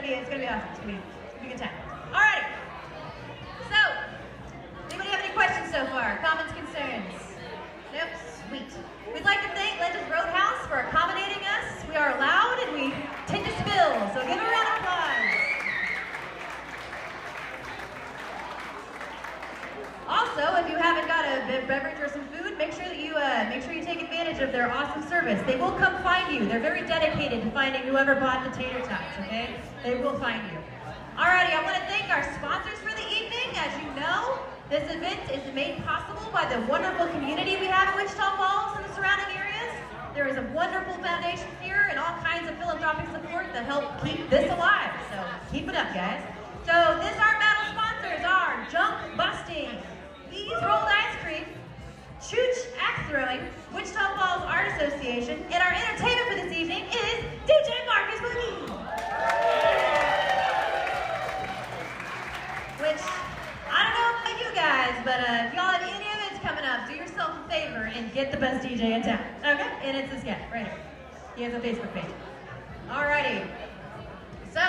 gonna be awesome. It's gonna be a good time. All right. So, anybody have any questions so far? Comments, concerns? Nope. Sweet. We'd like to thank Legends Roadhouse for accommodating us. We are loud and we tend to spill, so give a round of applause. Also, if you haven't got a beverage or some food, make sure you take advantage of their awesome service. They will come find you. They're very dedicated to finding whoever bought the tater tots, okay? They will find you. Alrighty, I want to thank our sponsors for the evening. As you know, this event is made possible by the wonderful community we have in Wichita Falls and the surrounding areas. There is a wonderful foundation here and all kinds of philanthropic support that help keep this alive. So keep it up, guys. So this art battle sponsors are Junk Busting, Ease Rolled Ice Cream, Chooch Axe Throwing, Wichita Falls Art Association, and our entertainment for this evening is DJ Marcus Boogie. Which, I don't know about you guys, but if y'all have any events coming up, do yourself a favor and get the best DJ in town, okay? And it's this guy, right here. He has a Facebook page. Alrighty. So,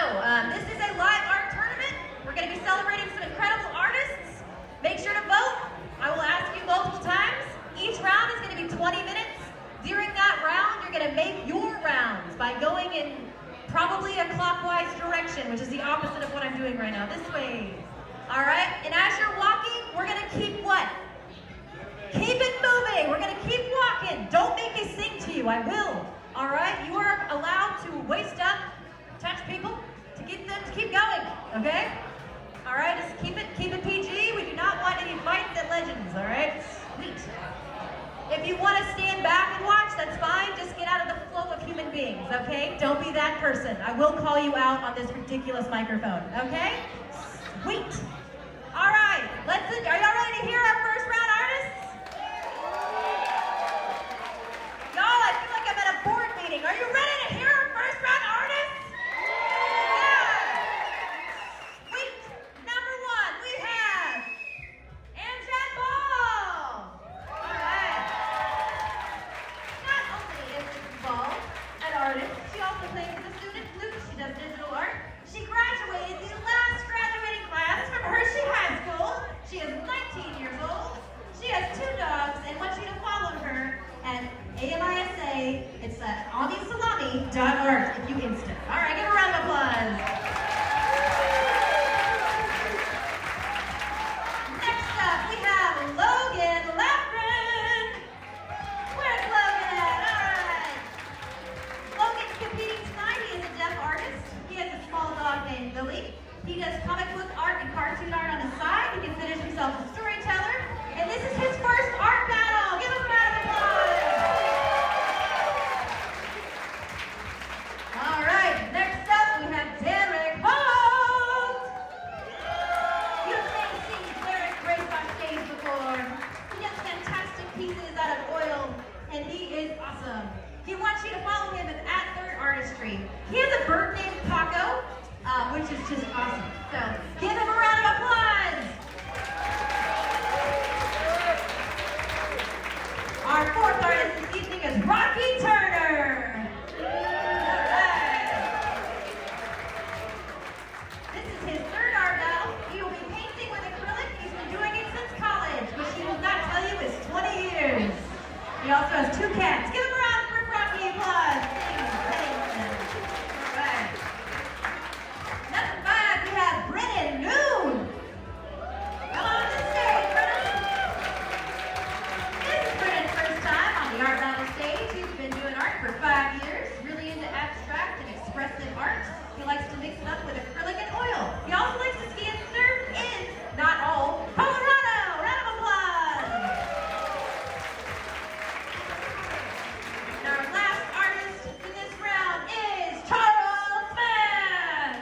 this is a live art tournament. We're going to be celebrating some incredible artists. Make sure to vote. I will ask you multiple times. Each round is going to be 20 minutes. During that round, you're going to make your rounds by going in probably a clockwise direction, which is the opposite of what I'm doing right now. This way. All right? And as you're walking, we're going to keep what? Keep it moving. We're going to keep walking. Don't make me sing to you. I will. All right? You are allowed to waist up, touch people, to get them to keep going. Okay? All right? Just keep it PG. We do not want any fights at Legends. All right? Sweet. If you want to stand back and watch, that's fine. Just get out of the flow of human beings, okay? Don't be that person. I will call you out on this ridiculous microphone, okay? Sweet. All right, are y'all ready to hear our first round artists? Y'all, I feel like I'm at a board meeting. Are you ready to hear our first round artists? Yeah. Sweet. Number one, we have Amjad Ball. All right. Not only is Ball an artist, she also plays the student flute. She does digital art. She graduated the last graduating class from Hershey High School. She is 19 years old. She has 2 dogs and wants you to follow her at AMISA. It's AmiSalami.art if you insta. All right, give her a round of applause. Next up, we have Logan Laffren. Where's Logan at? All right. Logan's competing tonight. He is a deaf artist. He has a small dog named Billy. He does comic book art and cartoon art on the side. He considers himself a storyteller. And this is his first art battle. Give him a round of applause. All right, next up we have Derek Holt. You've seen Derek race on stage before. He does fantastic pieces out of oil, and he is awesome. He wants you to follow him at Third Artistry. He has a bird named Paco, which is just awesome. So give him a round of applause. Our fourth artist this evening is Rocky Turner. All right. This is his third art battle. He will be painting with acrylic. He's been doing it since college, which he will not tell you is 20 years. He also has 2 cats. Give him a round for Rocky applause. All right. Number 5, we have Brennan Noon. Come on to the stage, Brennan. This is Brennan's first time on the art battle stage. He's been doing art for 5 years, really into abstract and expressive art. He likes to mix it up with acrylic and oil. He also likes to ski and surf in, not all, Colorado. Round of applause. And our last artist in this round is Charles Smith.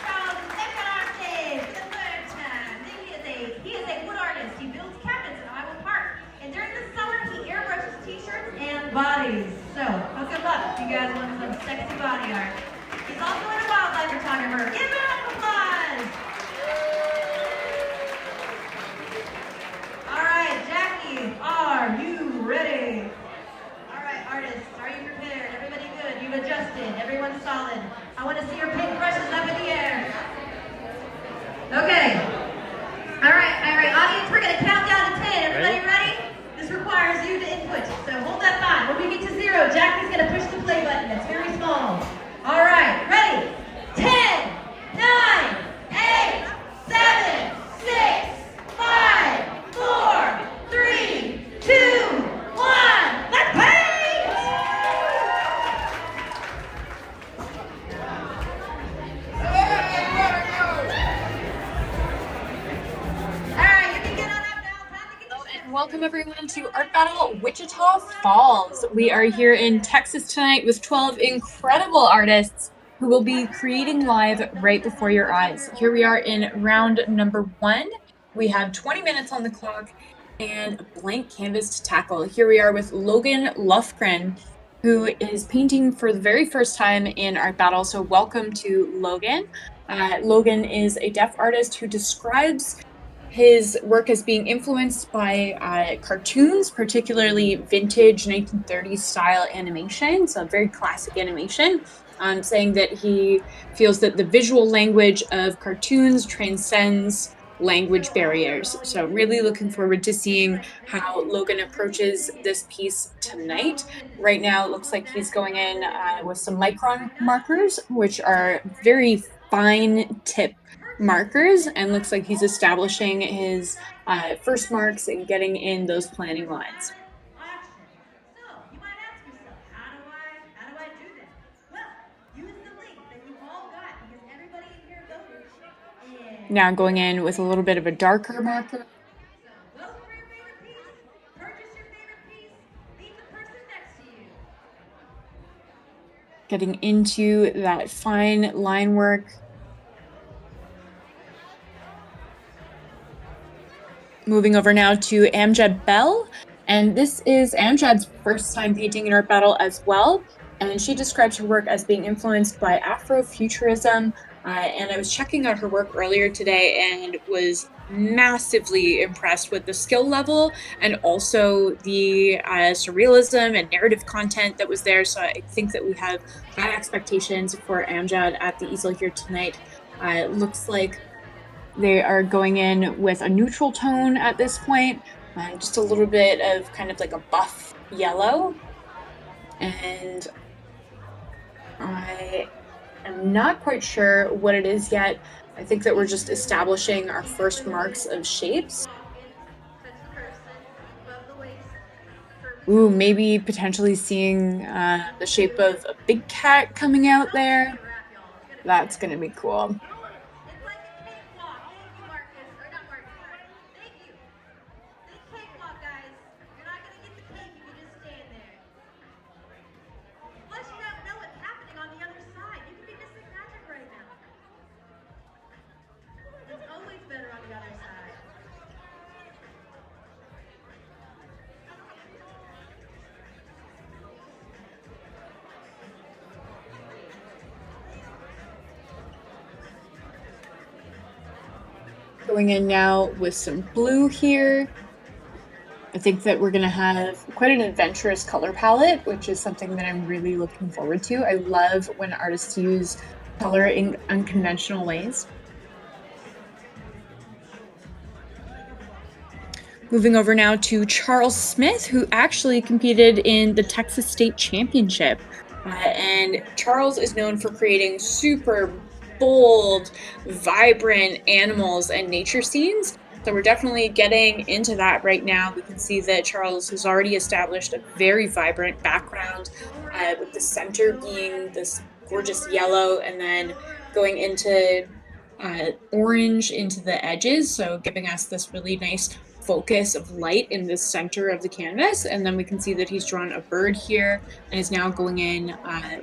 Charles is back on our stage for the 3rd time. He is a wood artist. He builds cabins in Iowa Park. And during the summer, he airbrushes t-shirts and bodies. So, hook him up if you guys want some sexy body art. He's also in a wildlife photographer. Give him a round of applause. All right, Jackie, are you ready? All right, artists, are you prepared? Everybody good? You've adjusted. everyone to Art Battle Wichita Falls. We are here in Texas tonight with 12 incredible artists who will be creating live right before your eyes. Here we are in round number 1. We have 20 minutes on the clock and a blank canvas to tackle. Here we are with Logan Lufgren, who is painting for the very first time in Art Battle. So welcome to Logan. Logan is a deaf artist who describes his work as being influenced by cartoons, particularly vintage 1930s style animation, so very classic animation, saying that he feels that the visual language of cartoons transcends language barriers. So really looking forward to seeing how Logan approaches this piece tonight. Right now, it looks like he's going in with some micron markers, which are very fine tip markers, and looks like he's establishing his first marks and getting in those planning lines. Now going in with a little bit of a darker marker. Getting into that fine line work. Moving over now to Amjad Bell, and this is Amjad's first time painting in Art Battle as well, and she describes her work as being influenced by Afrofuturism, and I was checking out her work earlier today and was massively impressed with the skill level and also the surrealism and narrative content that was there. So I think that we have high expectations for Amjad at the easel here tonight. It looks like they are going in with a neutral tone at this point, just a little bit of kind of like a buff yellow. And I am not quite sure what it is yet. I think that we're just establishing our first marks of shapes. Ooh, maybe potentially seeing the shape of a big cat coming out there. That's gonna be cool. Going in now with some blue here. I think that we're going to have quite an adventurous color palette, which is something that I'm really looking forward to. I love when artists use color in unconventional ways. Moving over now to Charles Smith, who actually competed in the Texas State Championship. And Charles is known for creating super bold, vibrant animals and nature scenes. So we're definitely getting into that right now. We can see that Charles has already established a very vibrant background, with the center being this gorgeous yellow and then going into orange into the edges, so giving us this really nice focus of light in the center of the canvas. And then we can see that he's drawn a bird here and is now going in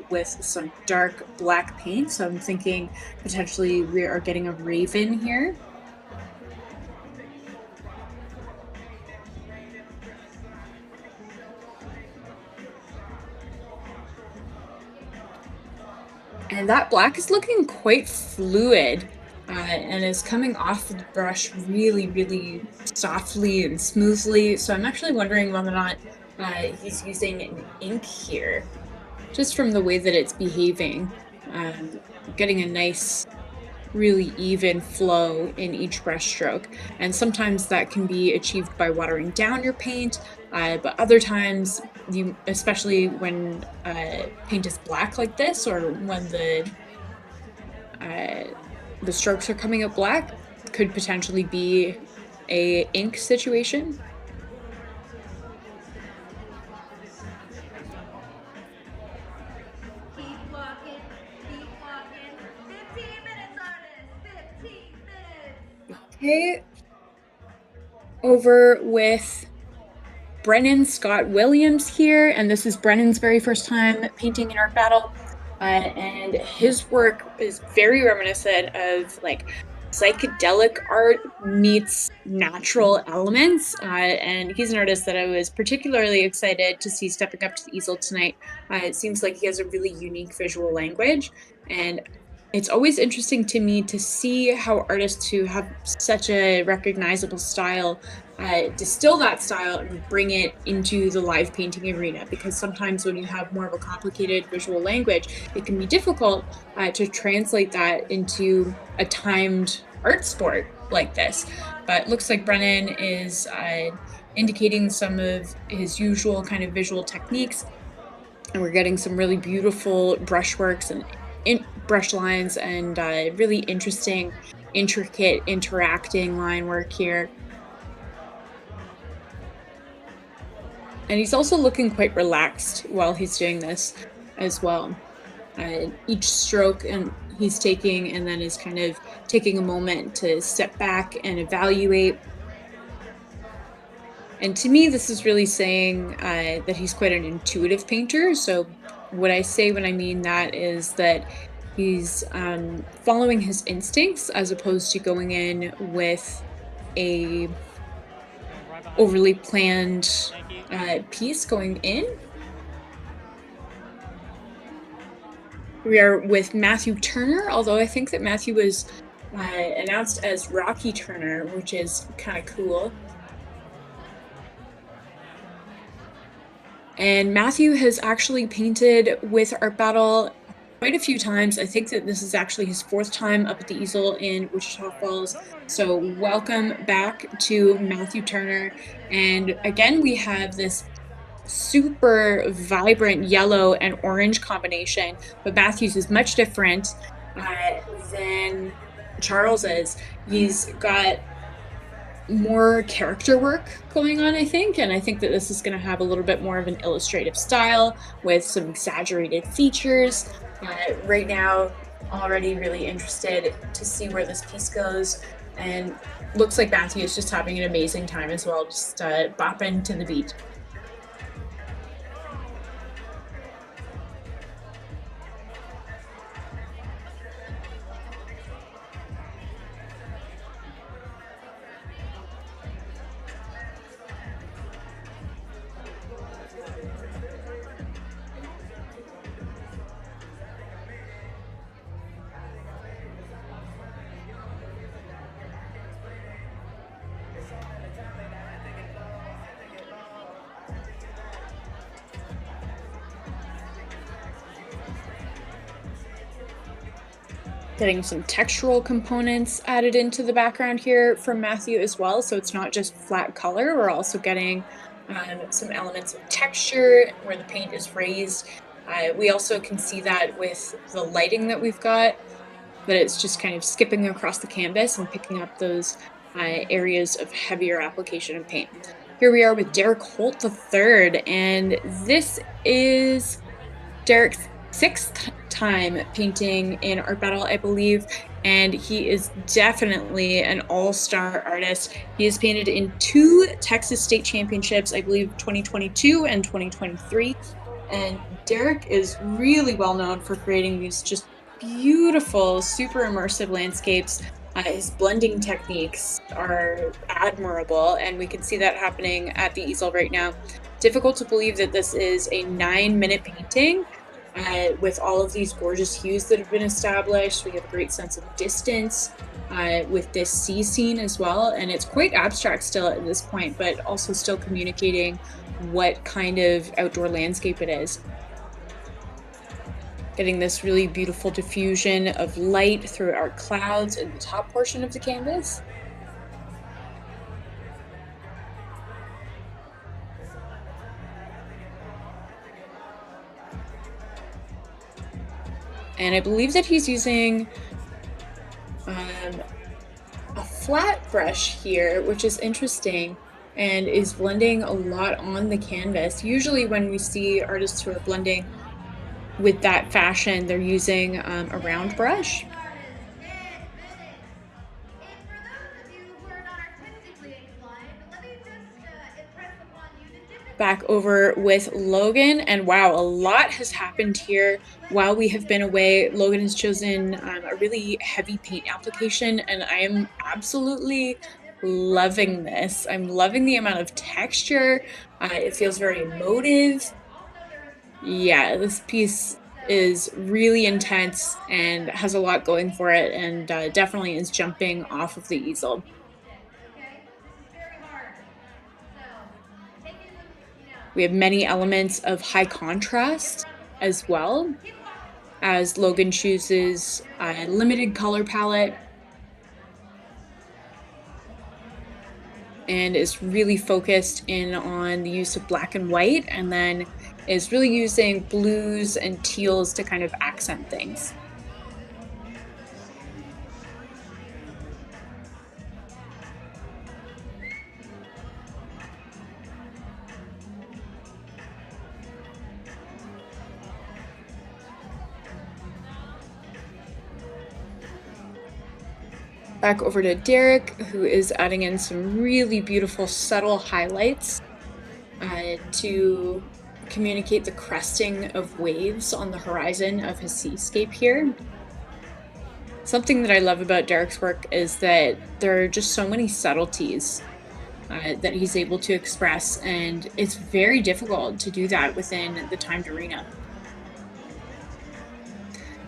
with some dark black paint. So I'm thinking potentially we are getting a raven here. And that black is looking quite fluid. And is coming off the brush really, really softly and smoothly. So I'm actually wondering whether or not he's using an ink here, just from the way that it's behaving. Getting a nice, really even flow in each brush stroke. And sometimes that can be achieved by watering down your paint, but other times, especially when paint is black like this, or when the strokes are coming up black, could potentially be a ink situation. Keep walking, 15 minutes, artists, 15 minutes. Okay. Over with Brennan Scott Williams here, and this is Brennan's very first time painting in Art Battle. And his work is very reminiscent of like psychedelic art meets natural elements. And he's an artist that I was particularly excited to see stepping up to the easel tonight. It seems like he has a really unique visual language, and it's always interesting to me to see how artists who have such a recognizable style distill that style and bring it into the live painting arena, because sometimes when you have more of a complicated visual language, it can be difficult to translate that into a timed art sport like this. But it looks like Brennan is indicating some of his usual kind of visual techniques, and we're getting some really beautiful brushworks and brush lines and really interesting, intricate, interacting line work here. And he's also looking quite relaxed while he's doing this as well. Each stroke and he's taking and then is kind of taking a moment to step back and evaluate. And to me, this is really saying that he's quite an intuitive painter. So what I say when I mean that is that he's following his instincts as opposed to going in with a overly planned piece going in. We are with Matthew Turner, although I think that Matthew was announced as Rocky Turner, which is kind of cool. And Matthew has actually painted with Art Battle quite a few times. I think that this is actually his 4th time up at the easel in Wichita Falls. So welcome back to Matthew Turner. And again, we have this super vibrant yellow and orange combination, but Matthew's is much different than Charles is. He's got more character work going on, I think, and I think that this is going to have a little bit more of an illustrative style with some exaggerated features. Right now, already really interested to see where this piece goes, and looks like Matthew is just having an amazing time as well, just bopping to the beat. Getting some textural components added into the background here from Matthew as well, so it's not just flat color. We're also getting some elements of texture where the paint is raised. We also can see that with the lighting that we've got, that it's just kind of skipping across the canvas and picking up those areas of heavier application of paint. Here we are with Derek Holt III, and this is Derek's 6th time painting in Art Battle, I believe, and he is definitely an all-star artist. He has painted in 2 Texas State Championships, I believe 2022 and 2023, and Derek is really well known for creating these just beautiful, super immersive landscapes. His blending techniques are admirable, and we can see that happening at the easel right now. Difficult to believe that this is a 9-minute painting with all of these gorgeous hues that have been established. We have a great sense of distance with this sea scene as well, and it's quite abstract still at this point, but also still communicating what kind of outdoor landscape it is. Getting this really beautiful diffusion of light through our clouds in the top portion of the canvas. And I believe that he's using a flat brush here, which is interesting, and is blending a lot on the canvas. Usually when we see artists who are blending with that fashion, they're using a round brush. Back over with Logan, and wow, a lot has happened here while we have been away. Logan has chosen a really heavy paint application, and I am absolutely loving this. I'm loving the amount of texture. It feels very emotive. Yeah, this piece is really intense and has a lot going for it, and definitely is jumping off of the easel. We have many elements of high contrast as well, as Logan chooses a limited color palette and is really focused in on the use of black and white, and then is really using blues and teals to kind of accent things. Back over to Derek, who is adding in some really beautiful subtle highlights to communicate the cresting of waves on the horizon of his seascape here. Something that I love about Derek's work is that there are just so many subtleties that he's able to express, and it's very difficult to do that within the timed arena.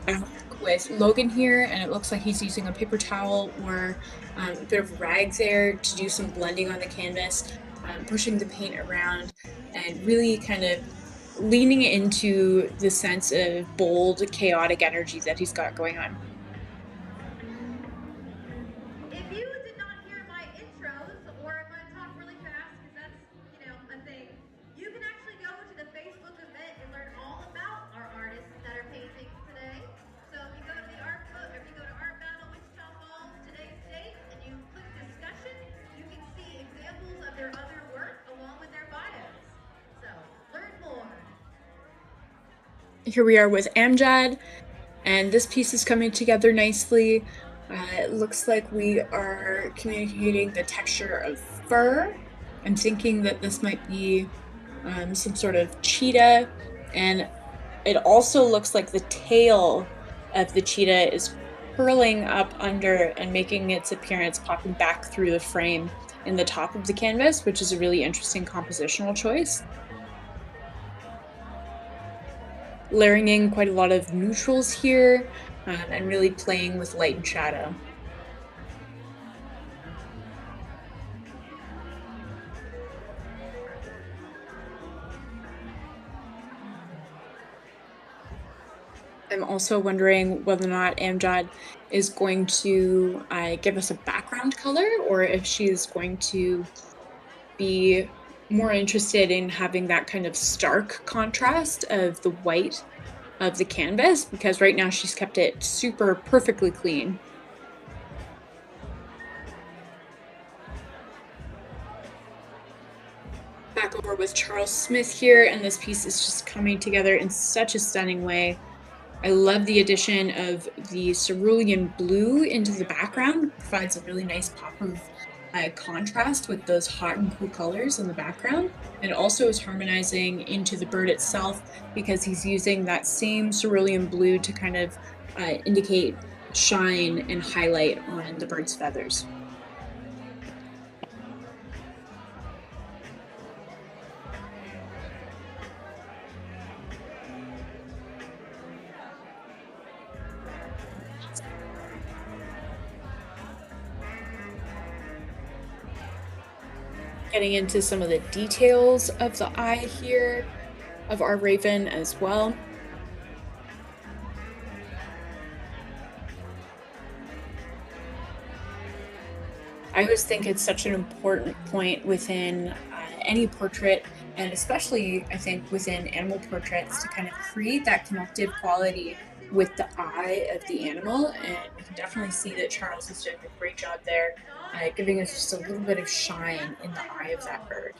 I work with Logan here, and it looks like he's using a paper towel or a bit of rag there to do some blending on the canvas, pushing the paint around, and really kind of leaning into the sense of bold, chaotic energy that he's got going on. If you did not hear my intros, or if I talk really fast, because that's, a thing, you can actually go to the Facebook event and learn all about our artists that are painting today. So if you go to the art book, if you go to Art Battle Wichita Falls, today's date, and you click discussion, you can see examples of their other work along with their bios. So learn more. Here we are with Amjad, and this piece is coming together nicely. It looks like we are communicating the texture of fur. I'm thinking that this might be some sort of cheetah, and it also looks like the tail of the cheetah is curling up under and making its appearance, popping back through the frame in the top of the canvas, which is a really interesting compositional choice. Layering in quite a lot of neutrals here, and really playing with light and shadow. I'm also wondering whether or not Amjad is going to give us a background color, or if she's going to be more interested in having that kind of stark contrast of the white of the canvas, because right now she's kept it super perfectly clean. Back over with Charles Smith here, and this piece is just coming together in such a stunning way. I love the addition of the cerulean blue into the background. It provides a really nice pop of contrast with those hot and cool colors in the background. And also is harmonizing into the bird itself, because he's using that same cerulean blue to kind of indicate shine and highlight on the bird's feathers. Getting into some of the details of the eye here of our raven as well. I always think it's such an important point within any portrait, and especially I think within animal portraits, to kind of create that connective quality with the eye of the animal. And you can definitely see that Charles is doing a great job there, giving us just a little bit of shine in the eye of that bird.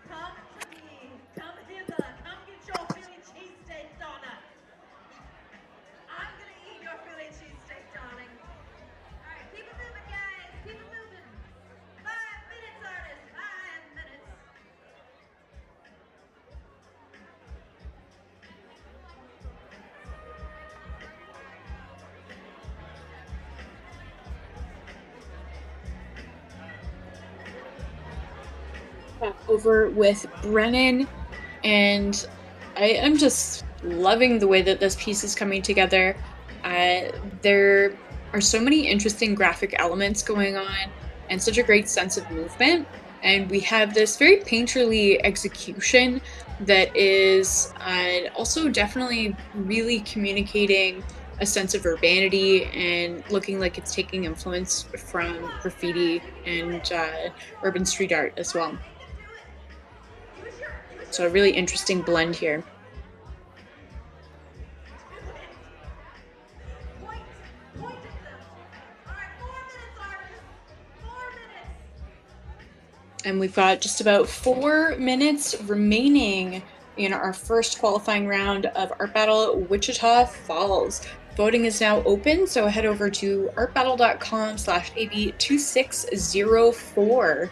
Come to me. Come hither. Come get your Philly cheesesteak donut. I'm gonna eat your Philly cheesesteak, darling. All right, keep it moving, guys. Keep it moving. 5 minutes, artists. 5 minutes. over with Brennan, and I am just loving the way that this piece is coming together. There are so many interesting graphic elements going on and such a great sense of movement. And we have this very painterly execution that is also definitely really communicating a sense of urbanity and looking like it's taking influence from graffiti and urban street art as well. So a really interesting blend here. And we've got just about 4 minutes remaining in our first qualifying round of Art Battle Wichita Falls. Voting is now open, so head over to artbattle.com/AB2604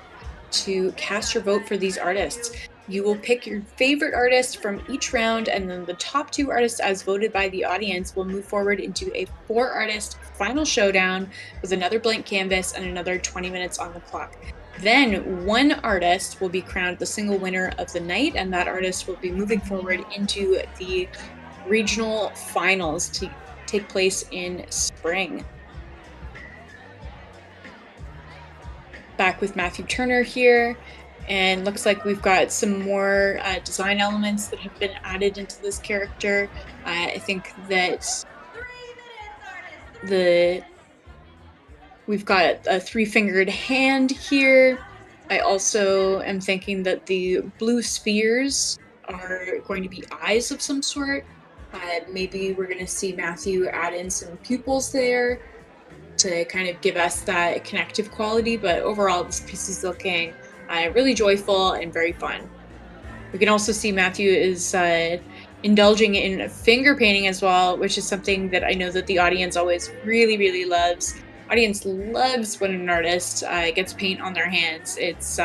to cast your vote for these artists. You will pick your favorite artist from each round, and then the top 2 artists as voted by the audience will move forward into a 4-artist final showdown with another blank canvas and another 20 minutes on the clock. Then 1 artist will be crowned the single winner of the night, and that artist will be moving forward into the regional finals to take place in spring. Back with Matthew Turner here, and looks like we've got some more design elements that have been added into this character. I think that we've got a 3-fingered hand here. I also am thinking that the blue spheres are going to be eyes of some sort. Maybe we're going to see Matthew add in some pupils there to kind of give us that connective quality, but overall this piece is looking really joyful and very fun. We can also see Matthew is indulging in finger painting as well, which is something that I know that the audience always really loves. Audience loves when an artist gets paint on their hands. It's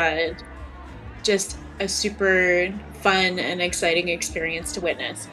just a super fun and exciting experience to witness.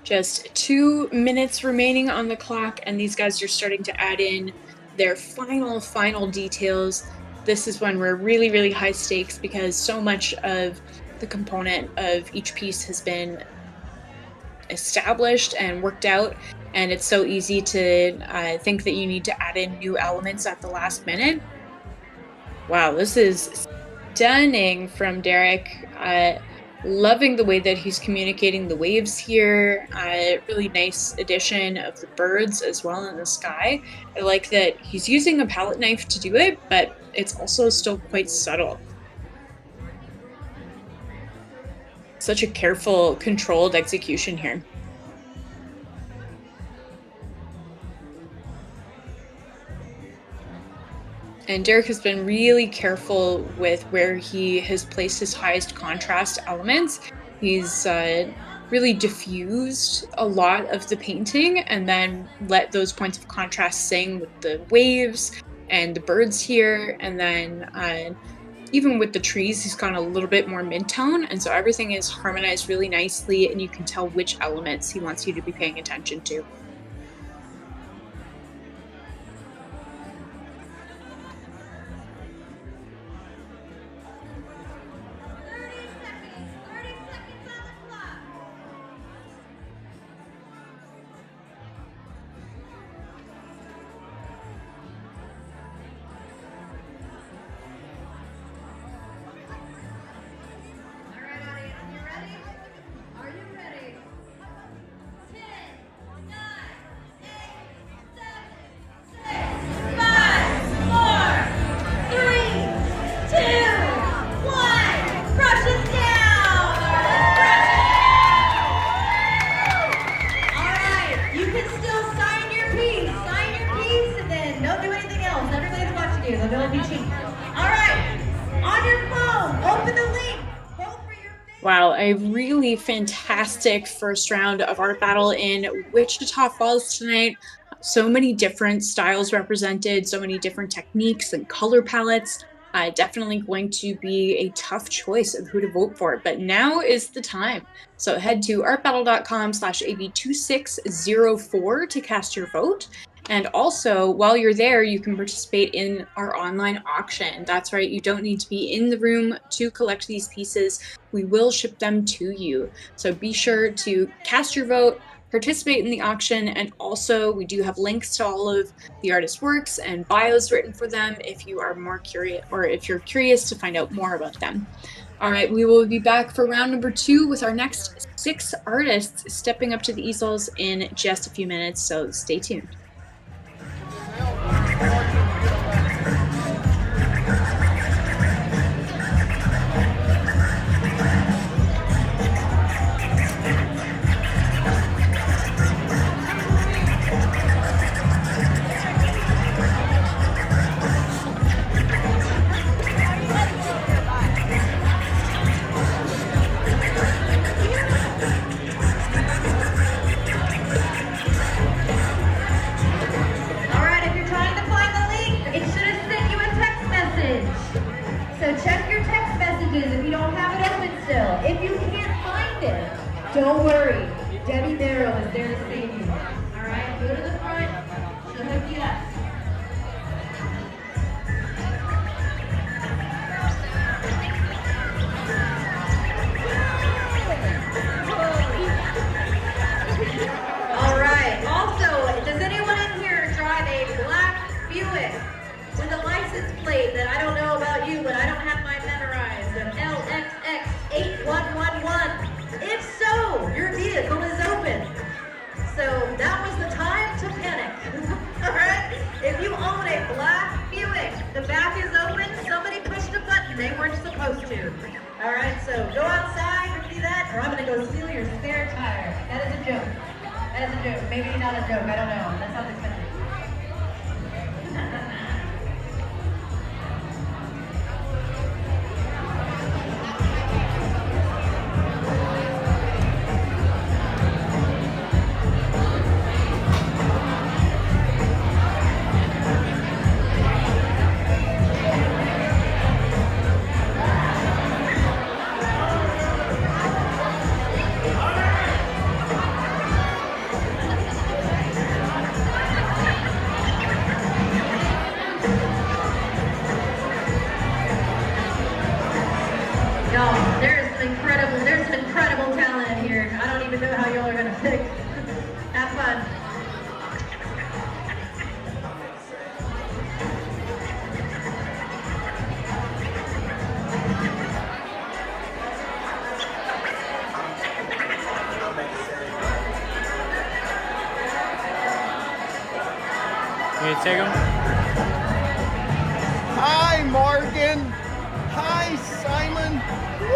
Just 2 minutes remaining on the clock, and these guys are starting to add in their final details. This is when we're really high stakes because so much of the component of each piece has been established and worked out, and it's so easy to think that you need to add in new elements at the last minute. Wow, this is stunning from Derek. Loving the way that he's communicating the waves here. Really nice addition of the birds as well in the sky. I like that he's using a palette knife to do it, but it's also still quite subtle. Such a careful, controlled execution here. And Derek has been really careful with where he has placed his highest contrast elements. He's really diffused a lot of the painting and then let those points of contrast sing with the waves and the birds here. And then even with the trees, he's gone a little bit more mid-tone. And so everything is harmonized really nicely, and you can tell which elements he wants you to be paying attention to. Wow, a really fantastic first round of Art Battle in Wichita Falls tonight. So many different styles represented, so many different techniques and color palettes. Definitely going to be a tough choice of who to vote for, but now is the time. So head to artbattle.com/AB2604 to cast your vote. And also, while you're there, you can participate in our online auction. That's right, you don't need to be in the room to collect these pieces. We will ship them to you. So be sure to cast your vote, participate in the auction, and also we do have links to all of the artist's works and bios written for them if you are more curious, or if you're curious to find out more about them. All right, we will be back for round number 2 with our next 6 artists stepping up to the easels in just a few minutes, so stay tuned. Don't worry, Debbie Merrill is there to save you. All right, go to the front, she'll hook you up. All right, also, does anyone in here drive a black Buick with a license plate that I don't know about you, but I don't have mine memorized, an LXX8111? If so, your vehicle is open. So that was the time to panic. All right? If you own a black Buick, the back is open, somebody pushed a button they weren't supposed to. All right, so go outside or do that, or I'm gonna go steal your spare tire. That is a joke. That is a joke. Maybe not a joke, I don't know. That sounds expensive. There's some incredible talent in here. I don't even know how y'all are gonna pick. Have fun. You gonna take them? Hi, Morgan. Hi, Simon. Woo!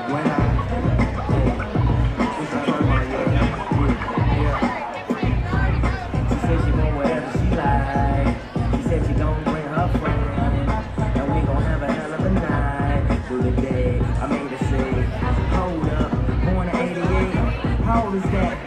When I, she said she want whatever she like. She said she gon' bring her friend, and we gon' have a hell of a night. Through the day, I made her say, hold up, born in '88. How old is that?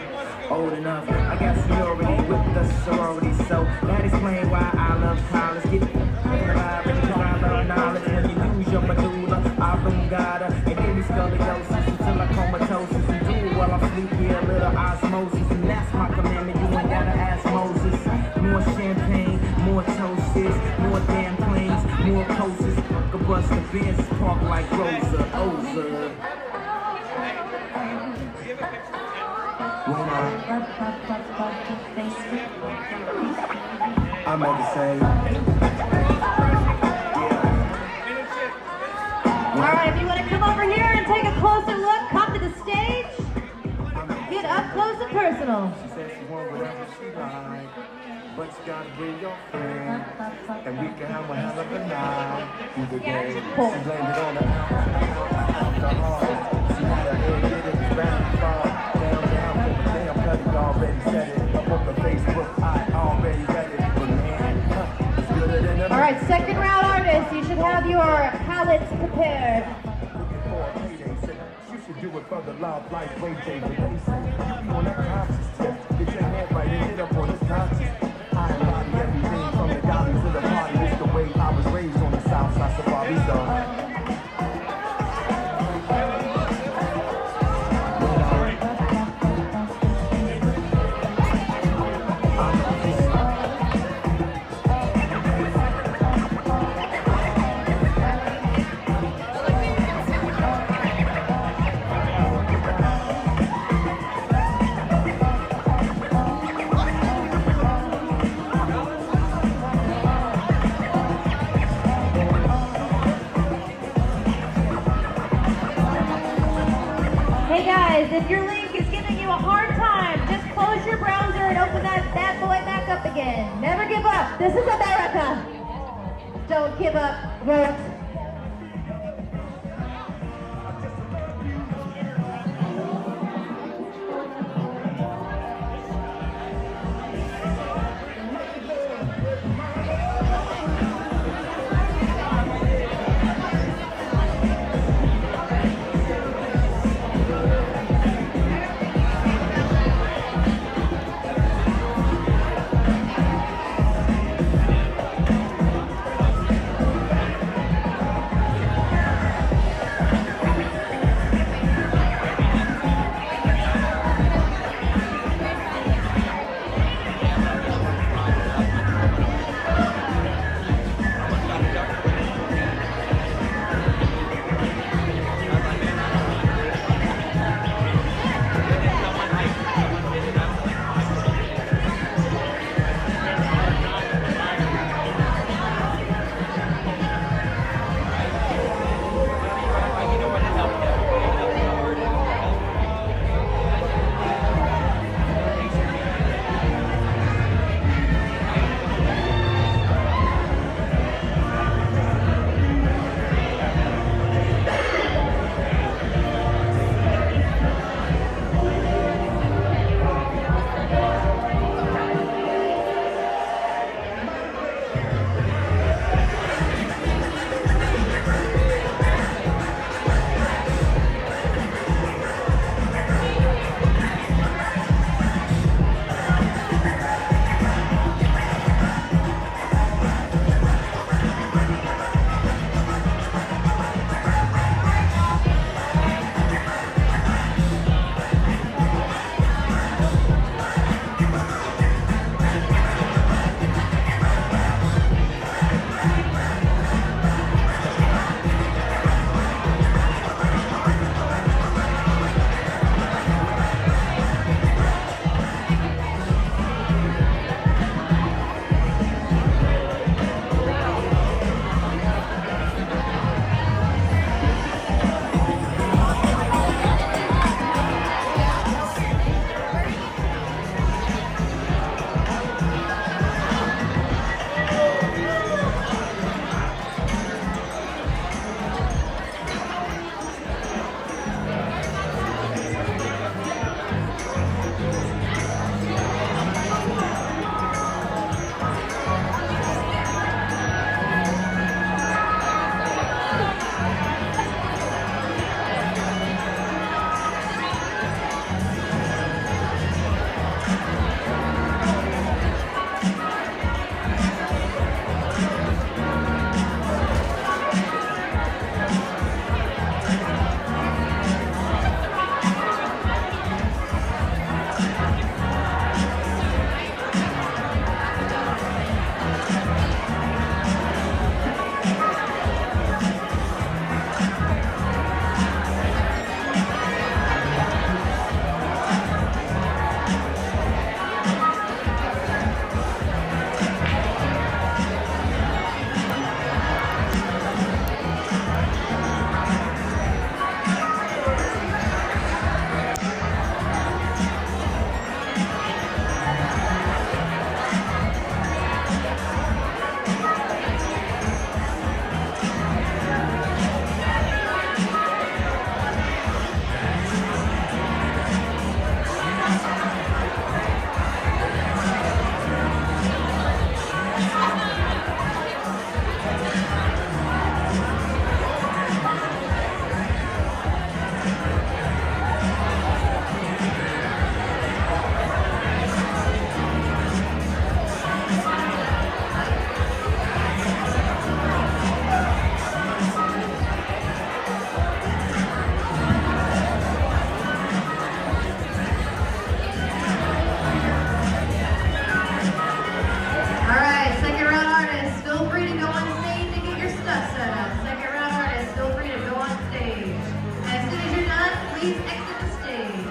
Old enough. I got seniority with the sorority, so that explains why I love college. Get vibe because I love knowledge. When you use your medulla oblongata and give me scoliosis until I comatosis and do it while I sleep here, a little osmosis, and that's my commandment. You ain't gotta ask Moses. More champagne, more toasts, more damn planes, more coasters. Could bust the Benz, park like Rosa, Oza. I meant to say, All right, if you want to come over here and take a closer look, come to the stage. Get up close and personal. she said she want whatever she like, but you gotta bring your friend, and we can have a hell of a night through the day. She blamed it on the alcohol. She had her head hit it, round fall, down, for the damn cause he already said it. Up on the Facebook, I already read it, but man, it's gooder than the All right, second round artists, you should have your palettes prepared. You should do it for the love like Ray J. But they say, you be on that conscious tip. Get your head right and get up on this conscious. I embody everything from the dolly to the party. It's the way I was raised on the south side Safari Dog. Hey guys, if your link is giving you a hard time, just close your browser and open that bad boy back up again. Never give up. This is America. Don't give up, Rose. please exit the stage.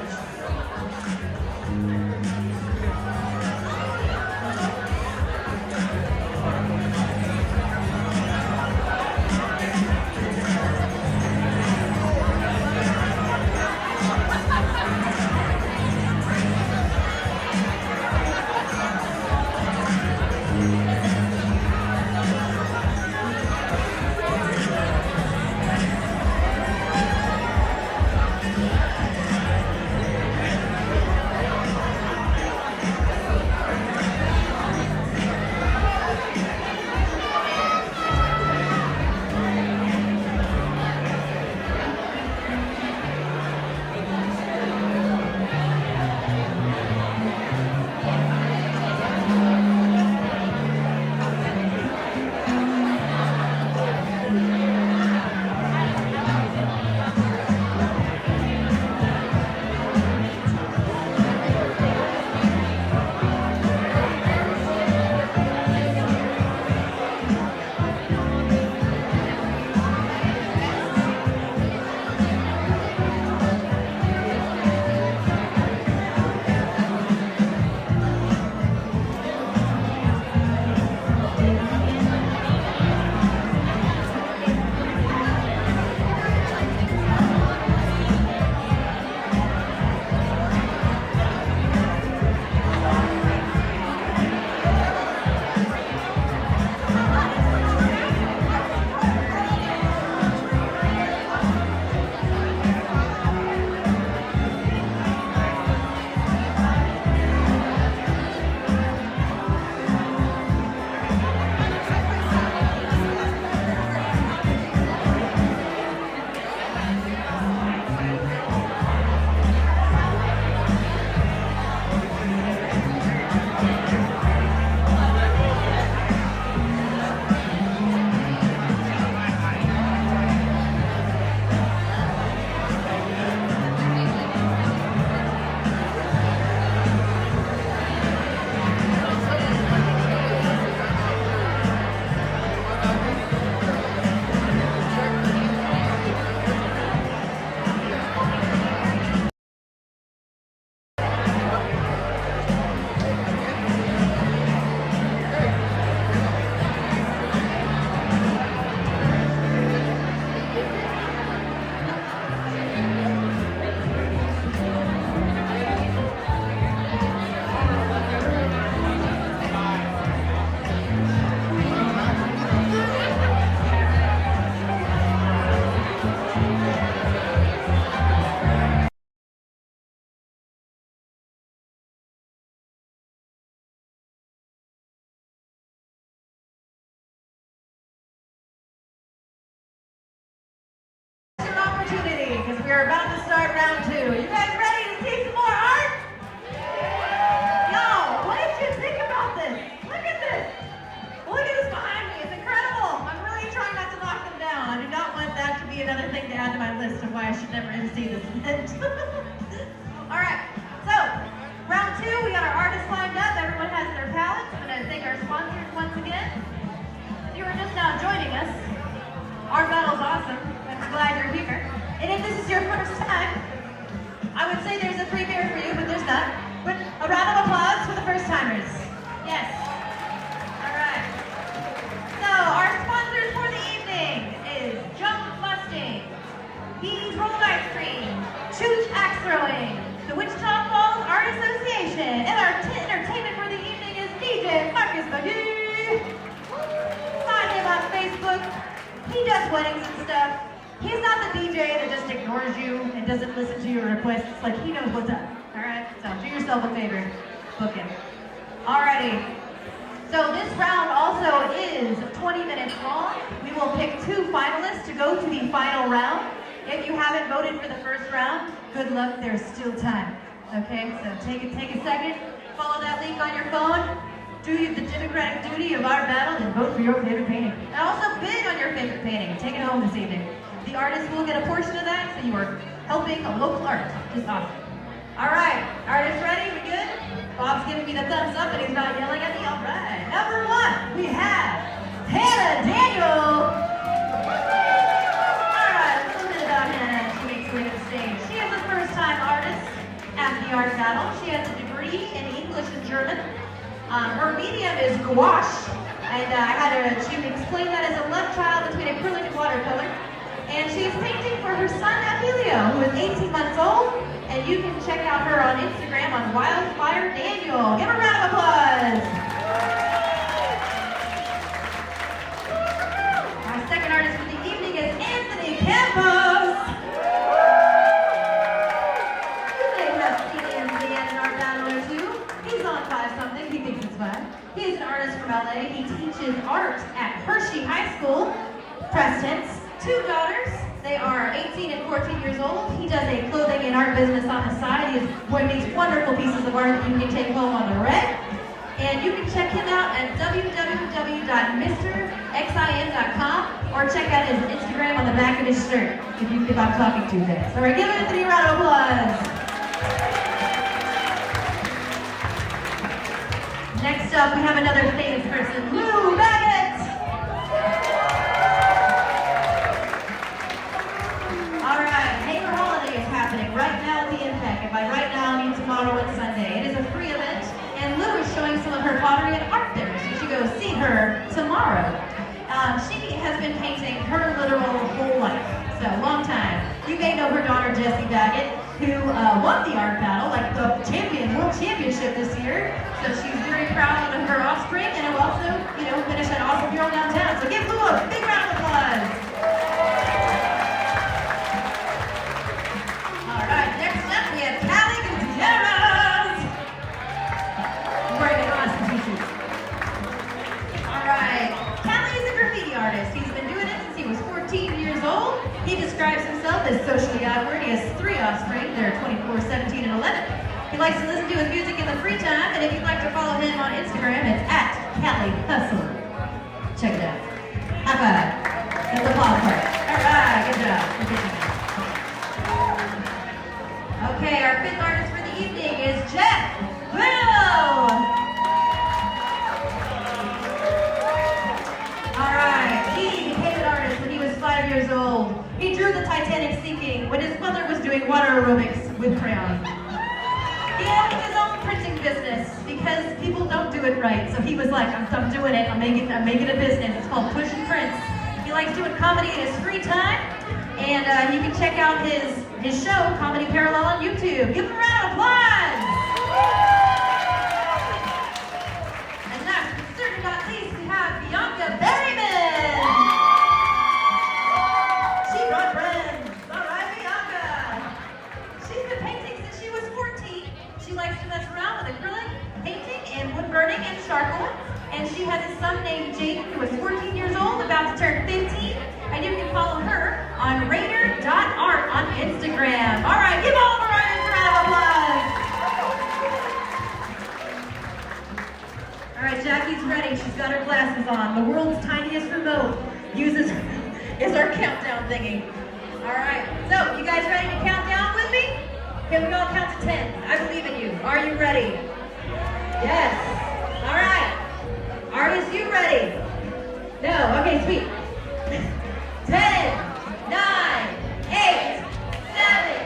Your opportunity, because we are about to start round 2. You guys ready to see some more art? Yo, what did you think about this? Look at this. Look at this behind me. It's incredible. I'm really trying not to knock them down. I do not want that to be another thing to add to my list of why I should never MC this event. All right, so round 2, we got our artists lined up. Everyone has their palettes. I'm going to thank our sponsors once again. If you are just now joining us, our battle's awesome. I'm glad you're here. And if this is your first time, I would say there's a free beer for you, but there's not. But a round of applause for the first timers. Yes. All right. So our sponsors for the evening is Jump Mustang, Bees Rolled Ice Cream, Chooch Axe Throwing, the Wichita Falls Art Association, and our entertainment for the evening is DJ Marcus McGee. Find him on Facebook. He does weddings and stuff. He's not the DJ that just ignores you and doesn't listen to your requests. Like, he knows what's up. All right? So do yourself a favor. Book him. Alrighty. So this round also is 20 minutes long. We will pick 2 finalists to go to the final round. If you haven't voted for the first round, good luck. There's still time. Okay? So take a second. Follow that link on your phone. Do the democratic duty of our battle and vote for your favorite painting. And also bid on your favorite painting. Take it home this evening. The artist will get a portion of that, so you are helping a local art. Just awesome. All right, artists ready? We good? Bob's giving me the thumbs up and he's not yelling at me. All right, number 1, we have Hannah Daniel. All right, a little bit about Hannah. She makes her way to the stage. stage. She is a first-time artist at the art battle. She has a degree in English and German. Her medium is gouache, and I had her to explain that as a love child between acrylic and watercolor. And she is painting for her son Emilio, who is 18 months old, and you can check out her on Instagram on Wildfire Daniel. Give her a round of applause. Our second artist for the evening is Anthony Campos. You may have seen Anthony at an art battle or two. He's on 5-something, he thinks it's fun. He is an artist from LA. He teaches art at Hershey High School. Past tense. 2 daughters. They are 18 and 14 years old. He does a clothing and art business on the side. He has one of these wonderful pieces of art that you can take home on the red. And you can check him out at www.mrxin.com or check out his Instagram on the back of his shirt if I'm talking too fast. All right, give Anthony a round of applause. Next up, we have another famous person, Lou Baggett. Right now at the Impact, and by right now I mean tomorrow and Sunday. It is a free event, and Lou is showing some of her pottery and art there, so you should go see her tomorrow. She has been painting her literal whole life, so long time. You may know her daughter Jessie Baggett, who won the art battle, like the world championship this year. So she's very proud of her offspring, and will also, finish an awesome mural downtown. So give Lou a big round of applause. Artist. He's been doing it since he was 14 years old. He describes himself as socially awkward. He has 3 offspring. They're 24, 17, and 11. He likes to listen to his music in the free time, and if you'd like to follow him on Instagram, it's @CaliHustle. Check it out. High five. That's the applause part. All right, good job. Okay, our 5th artist for the evening is Jeff Will. He became an artist when he was 5 years old. He drew the Titanic sinking when his mother was doing water aerobics with crayons. He owned his own printing business because people don't do it right. So he was like, I'm doing it. I'm making a business. It's called Push and Prints. He likes doing comedy in his free time, and you can check out his show, Comedy Parallel, on YouTube. Give him a round of applause. And last but certainly not least, we have Bianca Berryman. Burning and charcoal, and she has a son named Jaden who is 14 years old, about to turn 15, and you can follow her on Raider.art on Instagram. All right, give all of our artists a round of applause. All right, Jackie's ready. She's got her glasses on. The world's tiniest remote is our countdown thingy. All right, so you guys ready to count down with me? Here we go, I'll count to 10. I believe in you. Are you ready? Yes. All right. Artists, you ready? No. Okay, sweet. 10, 9, 8, 7,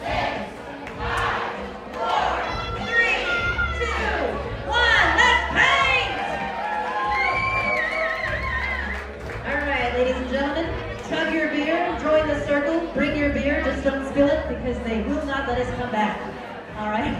6, 5, 4, 3, 2, 1. Let's paint! All right, ladies and gentlemen, chug your beer, join the circle, bring your beer, just don't spill it because they will not let us come back. All right?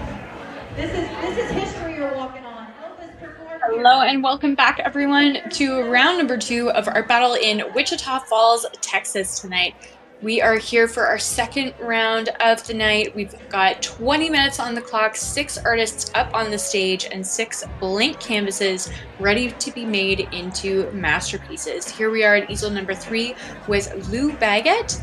This is history you're walking on. Help us perform. Hello and welcome back, everyone, to round number 2 of our battle in Wichita Falls, Texas tonight. We are here for our second round of the night. We've got 20 minutes on the clock, 6 artists up on the stage, and 6 blank canvases ready to be made into masterpieces. Here we are at easel number 3 with Lou Baggett,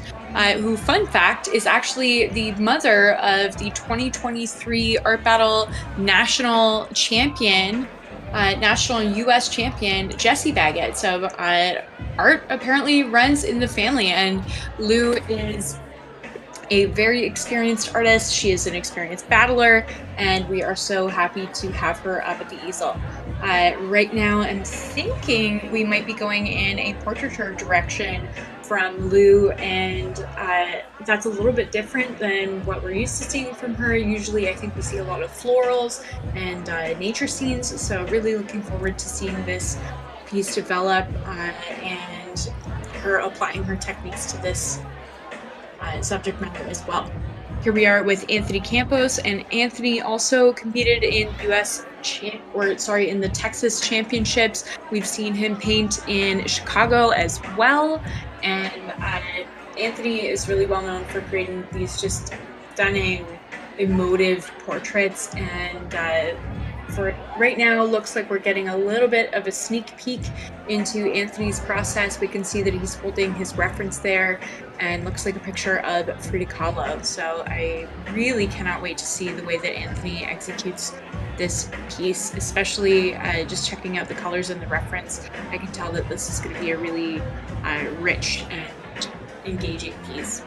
who, fun fact, is actually the mother of the 2023 Art Battle national champion, national U.S. champion, Jessie Baggett. So art apparently runs in the family, and Lou is a very experienced artist. She is an experienced battler, and we are so happy to have her up at the easel. Right now, I'm thinking we might be going in a portraiture direction from Lou and that's a little bit different than what we're used to seeing from her. Usually I think we see a lot of florals and nature scenes, so really looking forward to seeing this piece develop and her applying her techniques to this subject matter as well. Here we are with Anthony Campos, and Anthony also competed in in the Texas Championships. We've seen him paint in Chicago as well, and Anthony is really well known for creating these just stunning, emotive portraits, and for right now, looks like we're getting a little bit of a sneak peek into Anthony's process. We can see that he's holding his reference there, and looks like a picture of Frida Kahlo. So I really cannot wait to see the way that Anthony executes this piece, especially just checking out the colors in the reference. I can tell that this is going to be a really rich and engaging piece.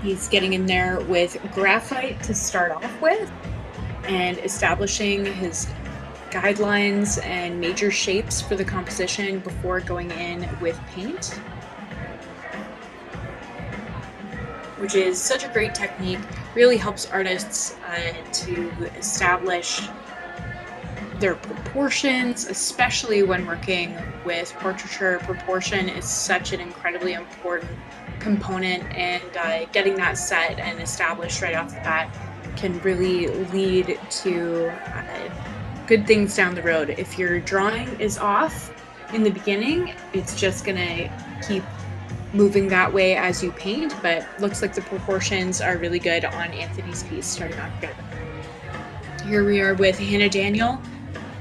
He's getting in there with graphite to start off with and establishing his guidelines and major shapes for the composition before going in with paint, which is such a great technique. Really helps artists to establish their proportions, especially when working with portraiture. Proportion is such an incredibly important component, and getting that set and established right off the bat can really lead to good things down the road. If your drawing is off in the beginning, it's just gonna keep moving that way as you paint, but looks like the proportions are really good on Anthony's piece starting off good. Here we are with Hannah Daniel,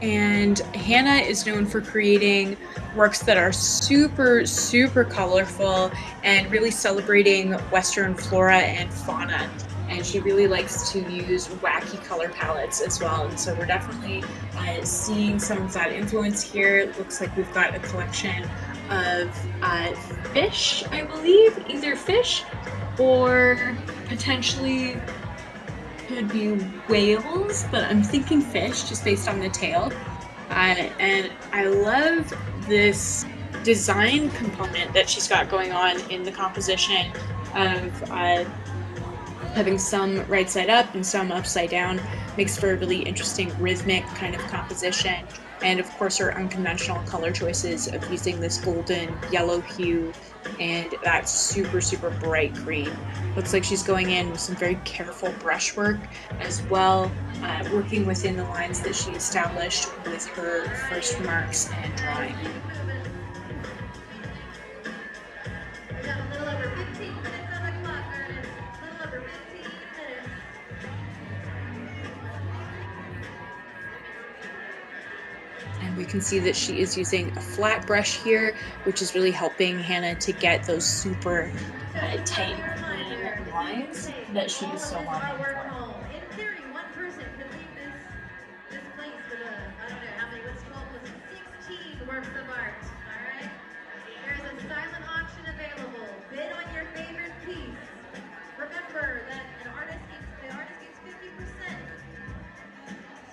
and Hannah is known for creating works that are super, super colorful and really celebrating Western flora and fauna. And she really likes to use wacky color palettes as well. And so we're definitely seeing some of that influence here. It looks like we've got a collection of fish, I believe, either fish or potentially could be whales, but I'm thinking fish just based on the tail. And I love this design component that she's got going on in the composition of having some right side up and some upside down. Makes for a really interesting rhythmic kind of composition. And of course her unconventional color choices of using this golden yellow hue and that super, super bright green. Looks like she's going in with some very careful brushwork as well, working within the lines that she established with her first marks and drawing. We got a little over 15 minutes on the clock, Ernest. A little over 15 minutes. And we can see that she is using a flat brush here, which is really helping Hannah to get those super tight, clean lines that she is so well known for. In theory, one person could leave this place with I don't know how many, what's 12 plus 16 works of art. All right? There's a silent auction available. Bid on your favorite piece. Remember that the artist gets 50%.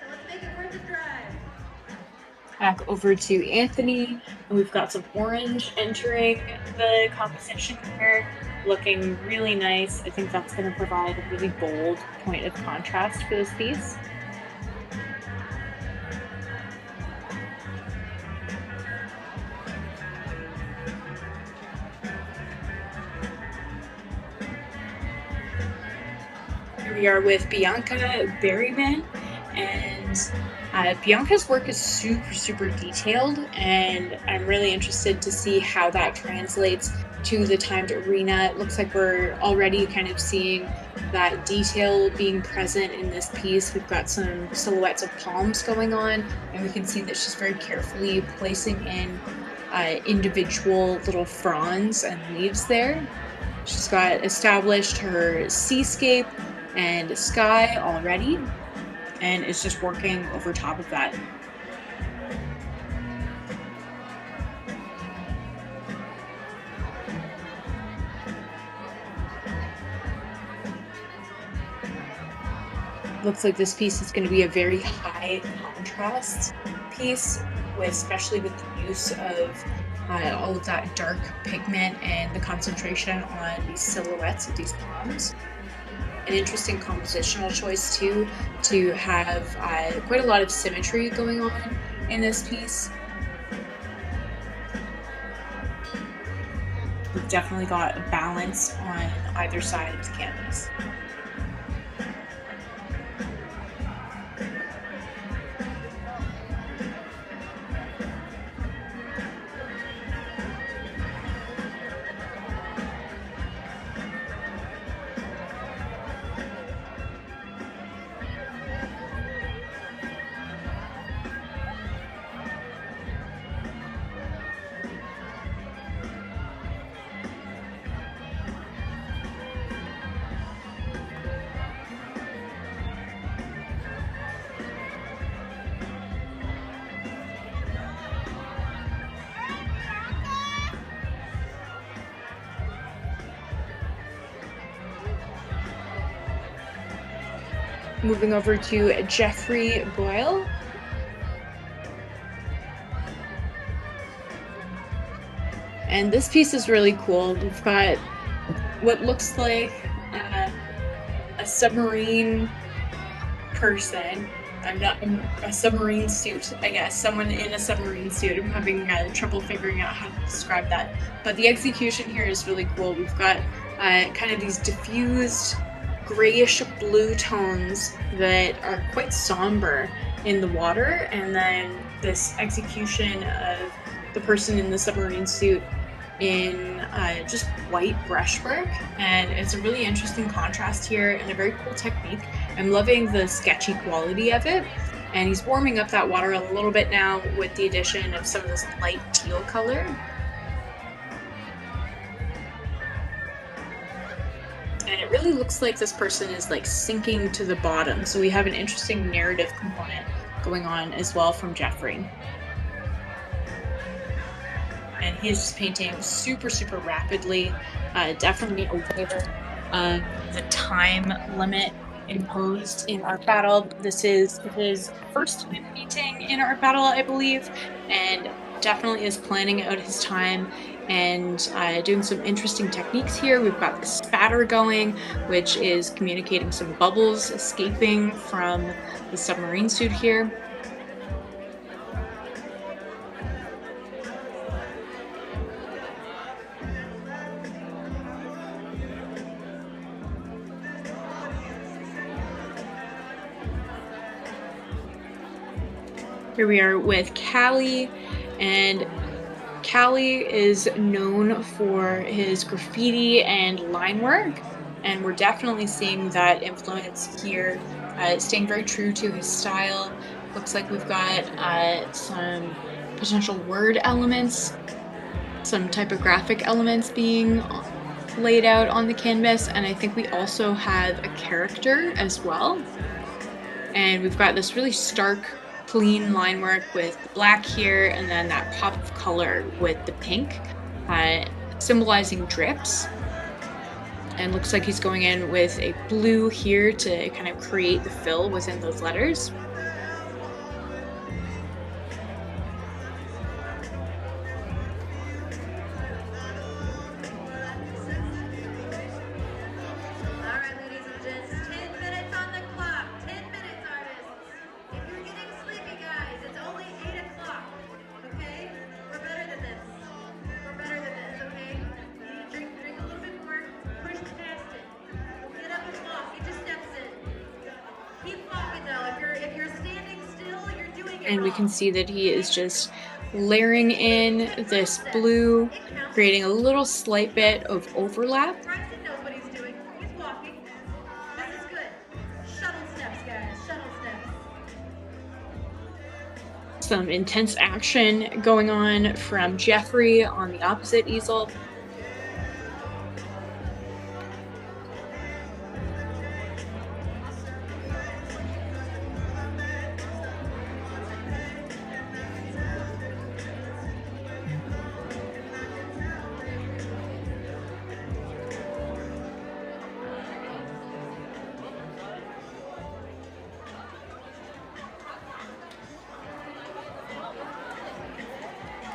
So let's make it worth the drive. Back over to Anthony, and we've got some orange entering the composition here, looking really nice. I think that's going to provide a really bold point of contrast for this piece. Here we are with Bianca Berryman, and Bianca's work is super, super detailed, and I'm really interested to see how that translates to the timed arena. It looks like we're already kind of seeing that detail being present in this piece. We've got some silhouettes of palms going on, and we can see that she's very carefully placing in individual little fronds and leaves there. She's got established her seascape and sky already, and is just working over top of that. Looks like this piece is going to be a very high contrast piece, especially with the use of all of that dark pigment and the concentration on these silhouettes of these palms. An interesting compositional choice too, to have quite a lot of symmetry going on in this piece. We've definitely got a balance on either side of the canvas. Moving over to Jeffrey Boyle. And this piece is really cool. We've got what looks like a submarine person. A submarine suit, I guess. Someone in a submarine suit. I'm having trouble figuring out how to describe that. But the execution here is really cool. We've got kind of these diffused grayish blue tones that are quite somber in the water, and then this execution of the person in the submarine suit in just white brushwork, and it's a really interesting contrast here and a very cool technique. I'm loving the sketchy quality of it, and he's warming up that water a little bit now with the addition of some of this light teal color. And it really looks like this person is like sinking to the bottom. So we have an interesting narrative component going on as well from Jeffrey. And he is just painting super, super rapidly. Definitely aware of the time limit imposed in Art Battle. This is his first time painting in Art Battle, I believe, and definitely is planning out his time and doing some interesting techniques here. We've got the spatter going, which is communicating some bubbles escaping from the submarine suit here. Here we are with Callie, and Callie is known for his graffiti and line work, and we're definitely seeing that influence here, staying very true to his style. Looks like we've got some potential word elements, some typographic elements being laid out on the canvas, and I think we also have a character as well. And we've got this really stark, clean line work with the black here, and then that pop of color with the pink, symbolizing drips. And looks like he's going in with a blue here to kind of create the fill within those letters. And we can see that he is just layering in this blue, creating a little slight bit of overlap. Bryson knows what he's doing. He's walking. This is good. Shuttle steps, guys. Shuttle steps. Some intense action going on from Jeffrey on the opposite easel.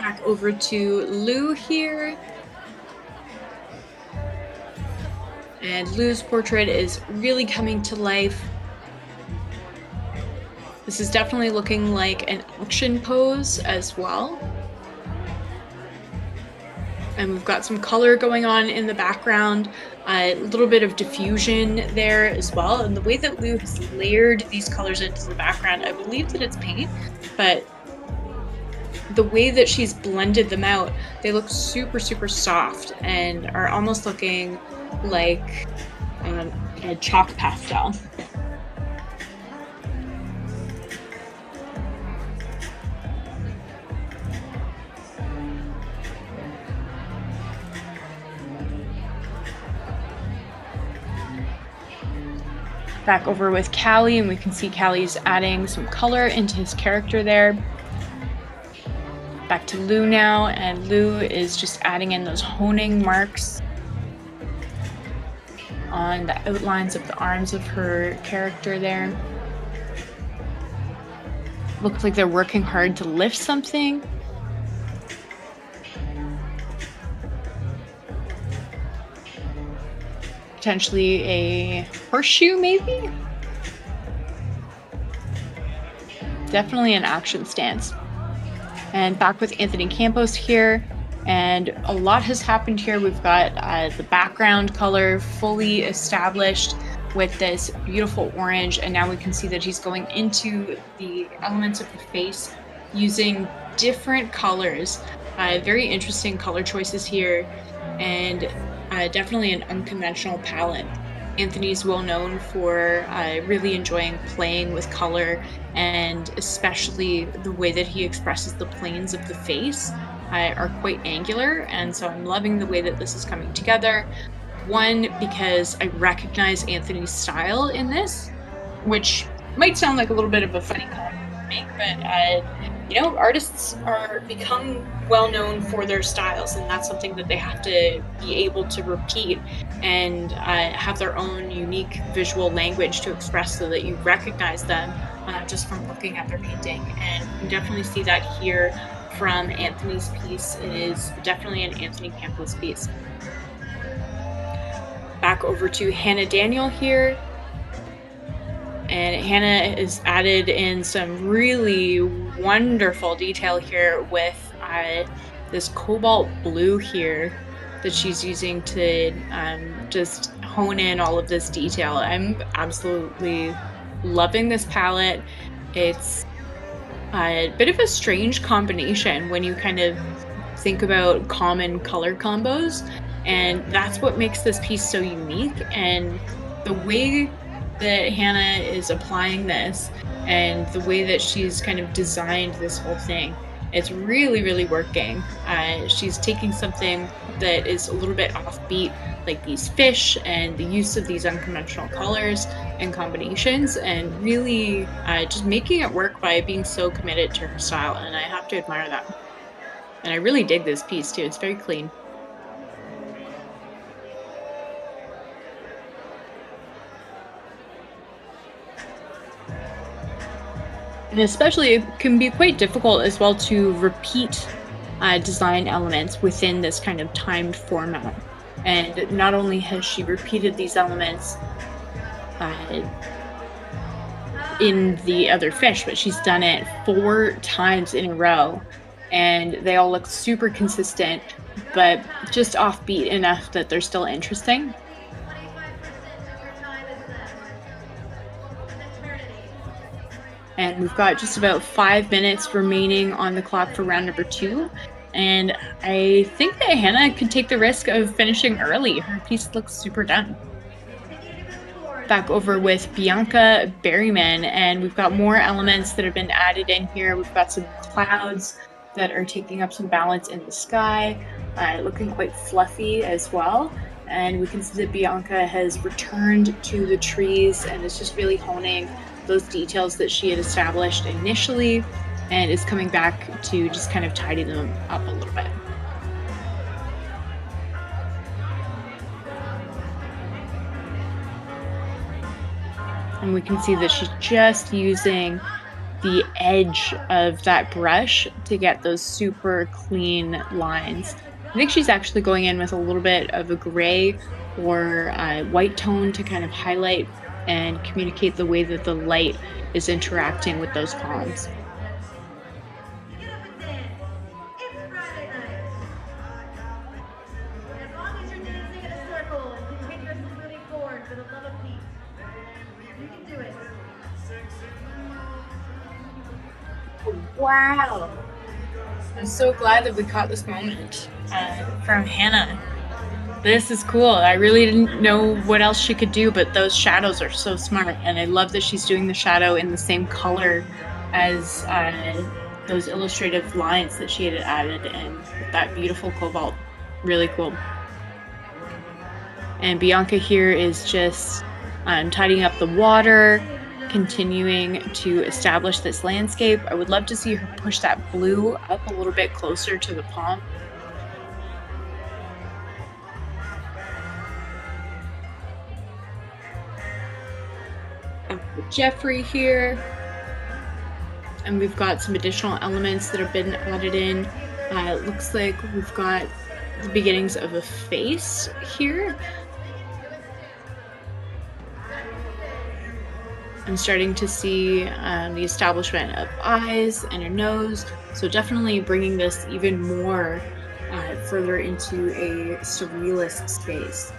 Back over to Lou here. And Lou's portrait is really coming to life. This is definitely looking like an action pose as well. And we've got some color going on in the background, a little bit of diffusion there as well. And the way that Lou has layered these colors into the background, I believe that it's paint, but the way that she's blended them out, they look super, super soft and are almost looking like a chalk pastel. Back over with Callie, and we can see Callie's adding some color into his character there. Back to Lou now, and Lou is just adding in those honing marks on the outlines of the arms of her character there. Looks like they're working hard to lift something. Potentially a horseshoe, maybe? Definitely an action stance. And back with Anthony Campos here, and a lot has happened here. We've got the background color fully established with this beautiful orange, and now we can see that he's going into the elements of the face using different colors. Very interesting color choices here, and definitely an unconventional palette. Anthony's well known for really enjoying playing with color, and especially the way that he expresses the planes of the face are quite angular, and so I'm loving the way that this is coming together. One, because I recognize Anthony's style in this, which might sound like a little bit of a funny comment to make, but you know, artists are become well known for their styles, and that's something that they have to be able to repeat and have their own unique visual language to express, so that you recognize them just from looking at their painting. And you can definitely see that here from Anthony's piece. It is definitely an Anthony Campos piece. Back over to Hannah Daniel here. And Hannah has added in some really wonderful detail here with this cobalt blue here that she's using to just hone in all of this detail. I'm absolutely loving this palette. It's a bit of a strange combination when you kind of think about common color combos, and that's what makes this piece so unique. And the way that Hannah is applying this and the way that she's kind of designed this whole thing, it's really, really working. She's taking something that is a little bit offbeat, like these fish and the use of these unconventional colors and combinations, and really just making it work by being so committed to her style, and I have to admire that. And I really dig this piece too. It's very clean. And especially, it can be quite difficult as well to repeat design elements within this kind of timed format. And not only has she repeated these elements in the other fish, but she's done it 4 times in a row. And they all look super consistent, but just offbeat enough that they're still interesting. And we've got just about 5 minutes remaining on the clock for round number 2. And I think that Hannah could take the risk of finishing early. Her piece looks super done. Back over with Bianca Berryman, and we've got more elements that have been added in here. We've got some clouds that are taking up some balance in the sky, looking quite fluffy as well. And we can see that Bianca has returned to the trees and is just really honing those details that she had established initially, and is coming back to just kind of tidy them up a little bit. And we can see that she's just using the edge of that brush to get those super clean lines. I think she's actually going in with a little bit of a gray or white tone to kind of highlight and communicate the way that the light is interacting with those palms. Get up and dance. It's Friday night. As long as you're dancing in a circle and continuously moving forward for the love of Pete, you can do it. Wow. I'm so glad that we caught this moment from Hannah. This is cool. I really didn't know what else she could do, but those shadows are so smart. And I love that she's doing the shadow in the same color as those illustrative lines that she had added, and with that beautiful cobalt. Really cool. And Bianca here is just tidying up the water, continuing to establish this landscape. I would love to see her push that blue up a little bit closer to the palm. Jeffrey here, and we've got some additional elements that have been added in. It looks like we've got the beginnings of a face here. I'm starting to see the establishment of eyes and a nose, so definitely bringing this even more further into a surrealist space.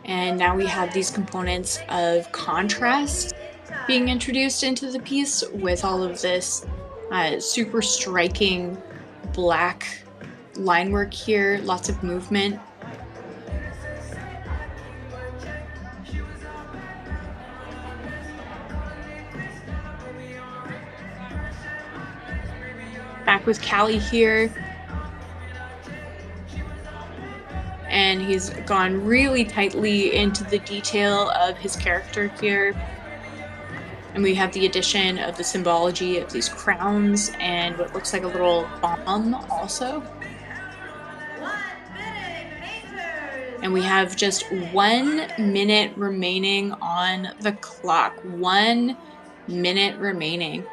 And now we have these components of contrast being introduced into the piece with all of this super striking black line work here, lots of movement. Back with Callie here. And he's gone really tightly into the detail of his character here. And we have the addition of the symbology of these crowns and what looks like a little bomb also. And we have just 1 minute remaining on the clock. 1 minute remaining.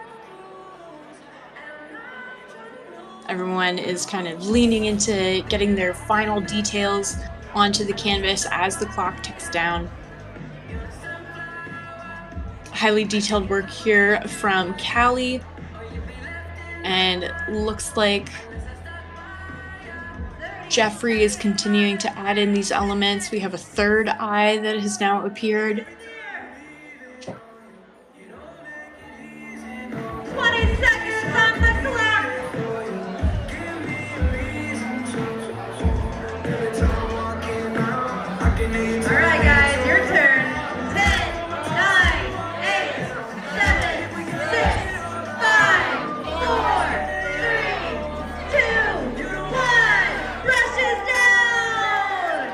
Everyone is kind of leaning into getting their final details onto the canvas as the clock ticks down. Highly detailed work here from Callie, and looks like Jeffrey is continuing to add in these elements. We have a third eye that has now appeared. 20 seconds on the clock. All right, guys, your turn. 10, 9, 8, 7, 6, 5, 4, 3, 2, 1. Brushes down.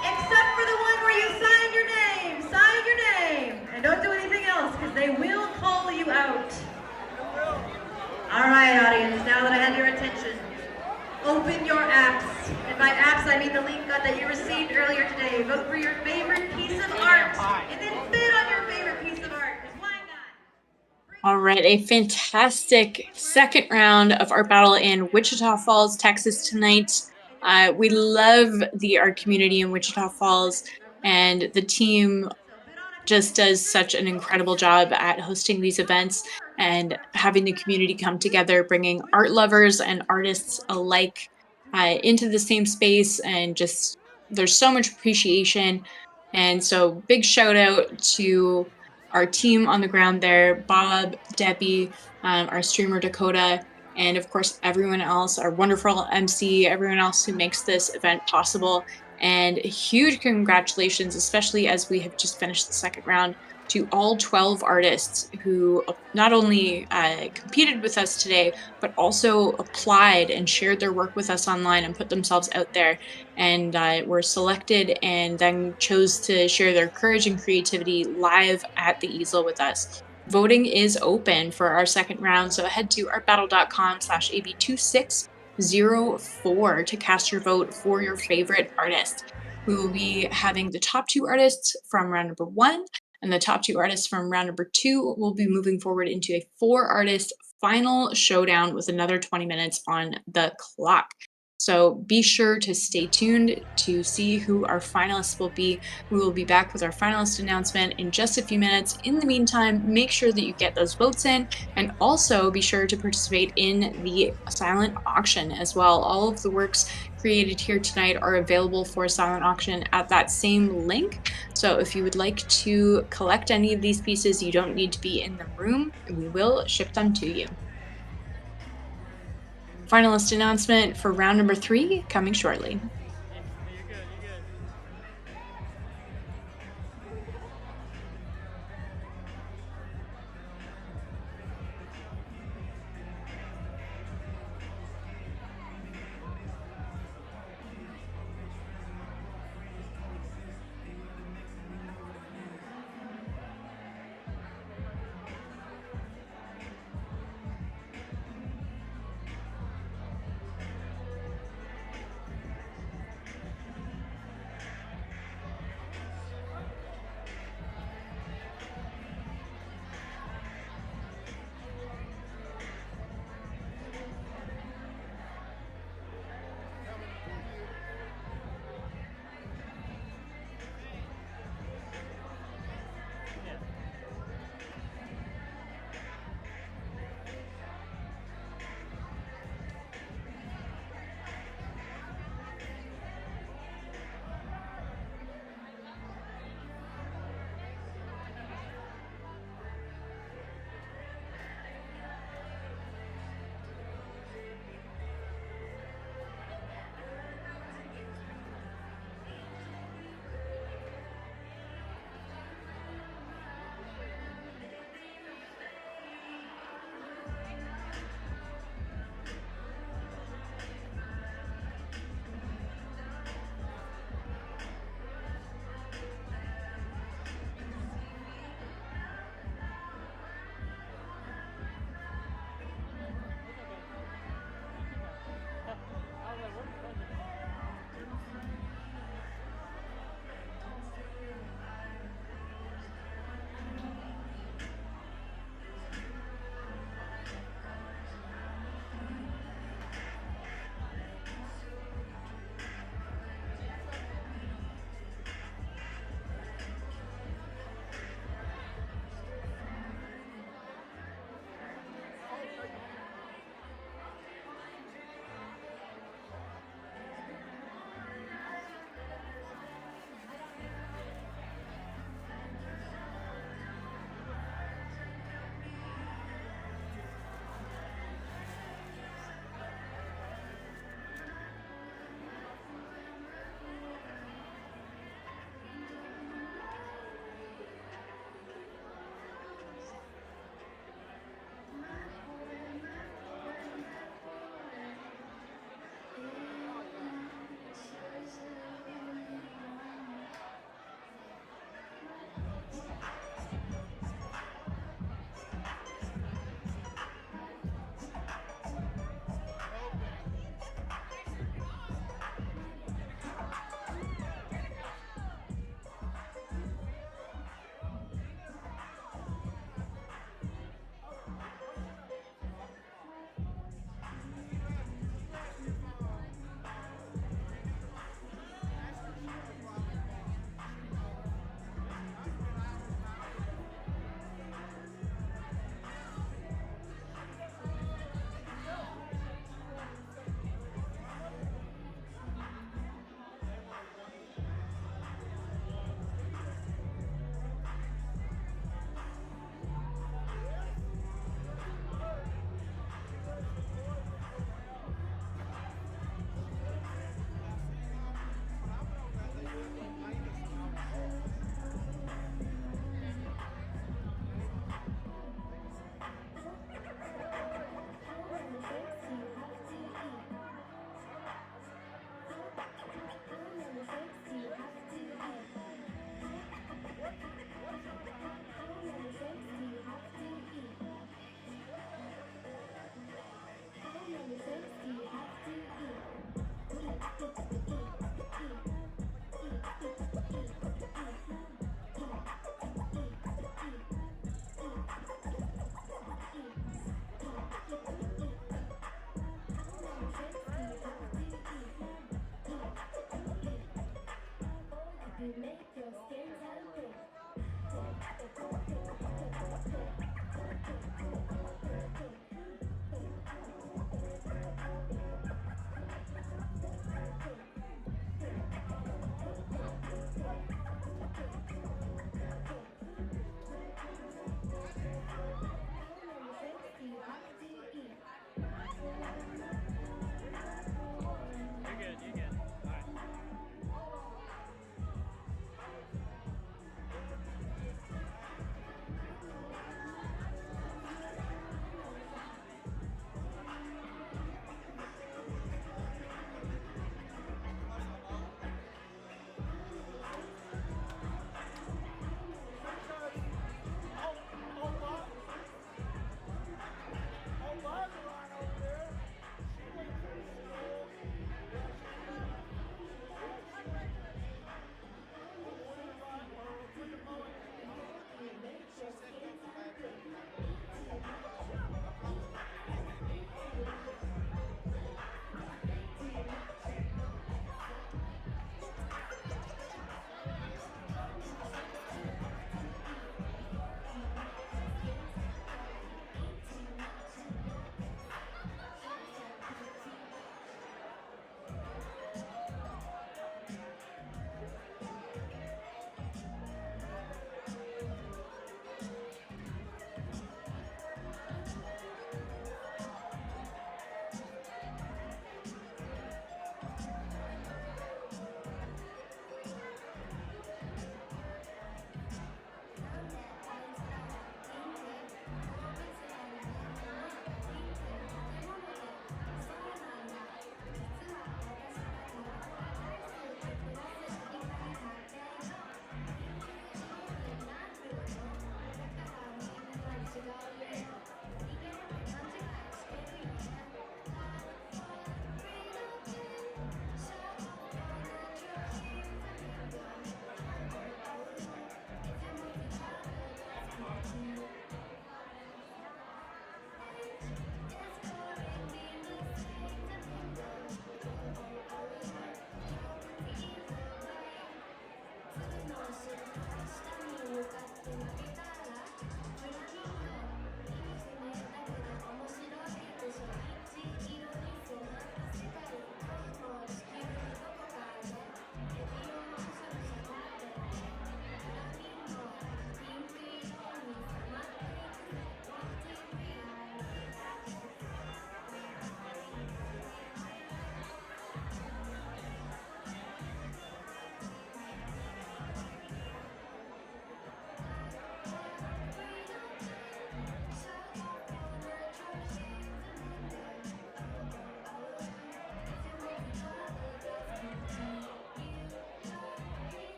Except for the one where you sign your name. Sign your name. And don't do anything else, because they will call you out. All right, audience, now that I have your attention, open your apps. And by apps, I mean the link that you received earlier today. Vote for your favorite piece of art, and then bid on your favorite piece of art, because why not? All right, a fantastic second round of Art Battle in Wichita Falls, Texas tonight. We love the art community in Wichita Falls, and the team just does such an incredible job at hosting these events and having the community come together, bringing art lovers and artists alike into the same space, and just there's so much appreciation. And so big shout out to our team on the ground there, Bob, Debbie, our streamer Dakota, and of course everyone else, our wonderful MC, everyone else who makes this event possible. And a huge congratulations, especially as we have just finished the second round, to all 12 artists who not only competed with us today, but also applied and shared their work with us online and put themselves out there, and were selected and then chose to share their courage and creativity live at the easel with us. Voting is open for our second round, so head to artbattle.com/AB2604 to cast your vote for your favorite artist. We will be having the top 2 artists from round number 1 and the top 2 artists from round number 2 will be moving forward into a 4-artist final showdown with another 20 minutes on the clock. So be sure to stay tuned to see who our finalists will be. We will be back with our finalist announcement in just a few minutes. In the meantime, make sure that you get those votes in, and also be sure to participate in the silent auction as well. All of the works created here tonight are available for silent auction at that same link. So if you would like to collect any of these pieces, you don't need to be in the room. We will ship them to you. Finalist announcement for round number 3 coming shortly.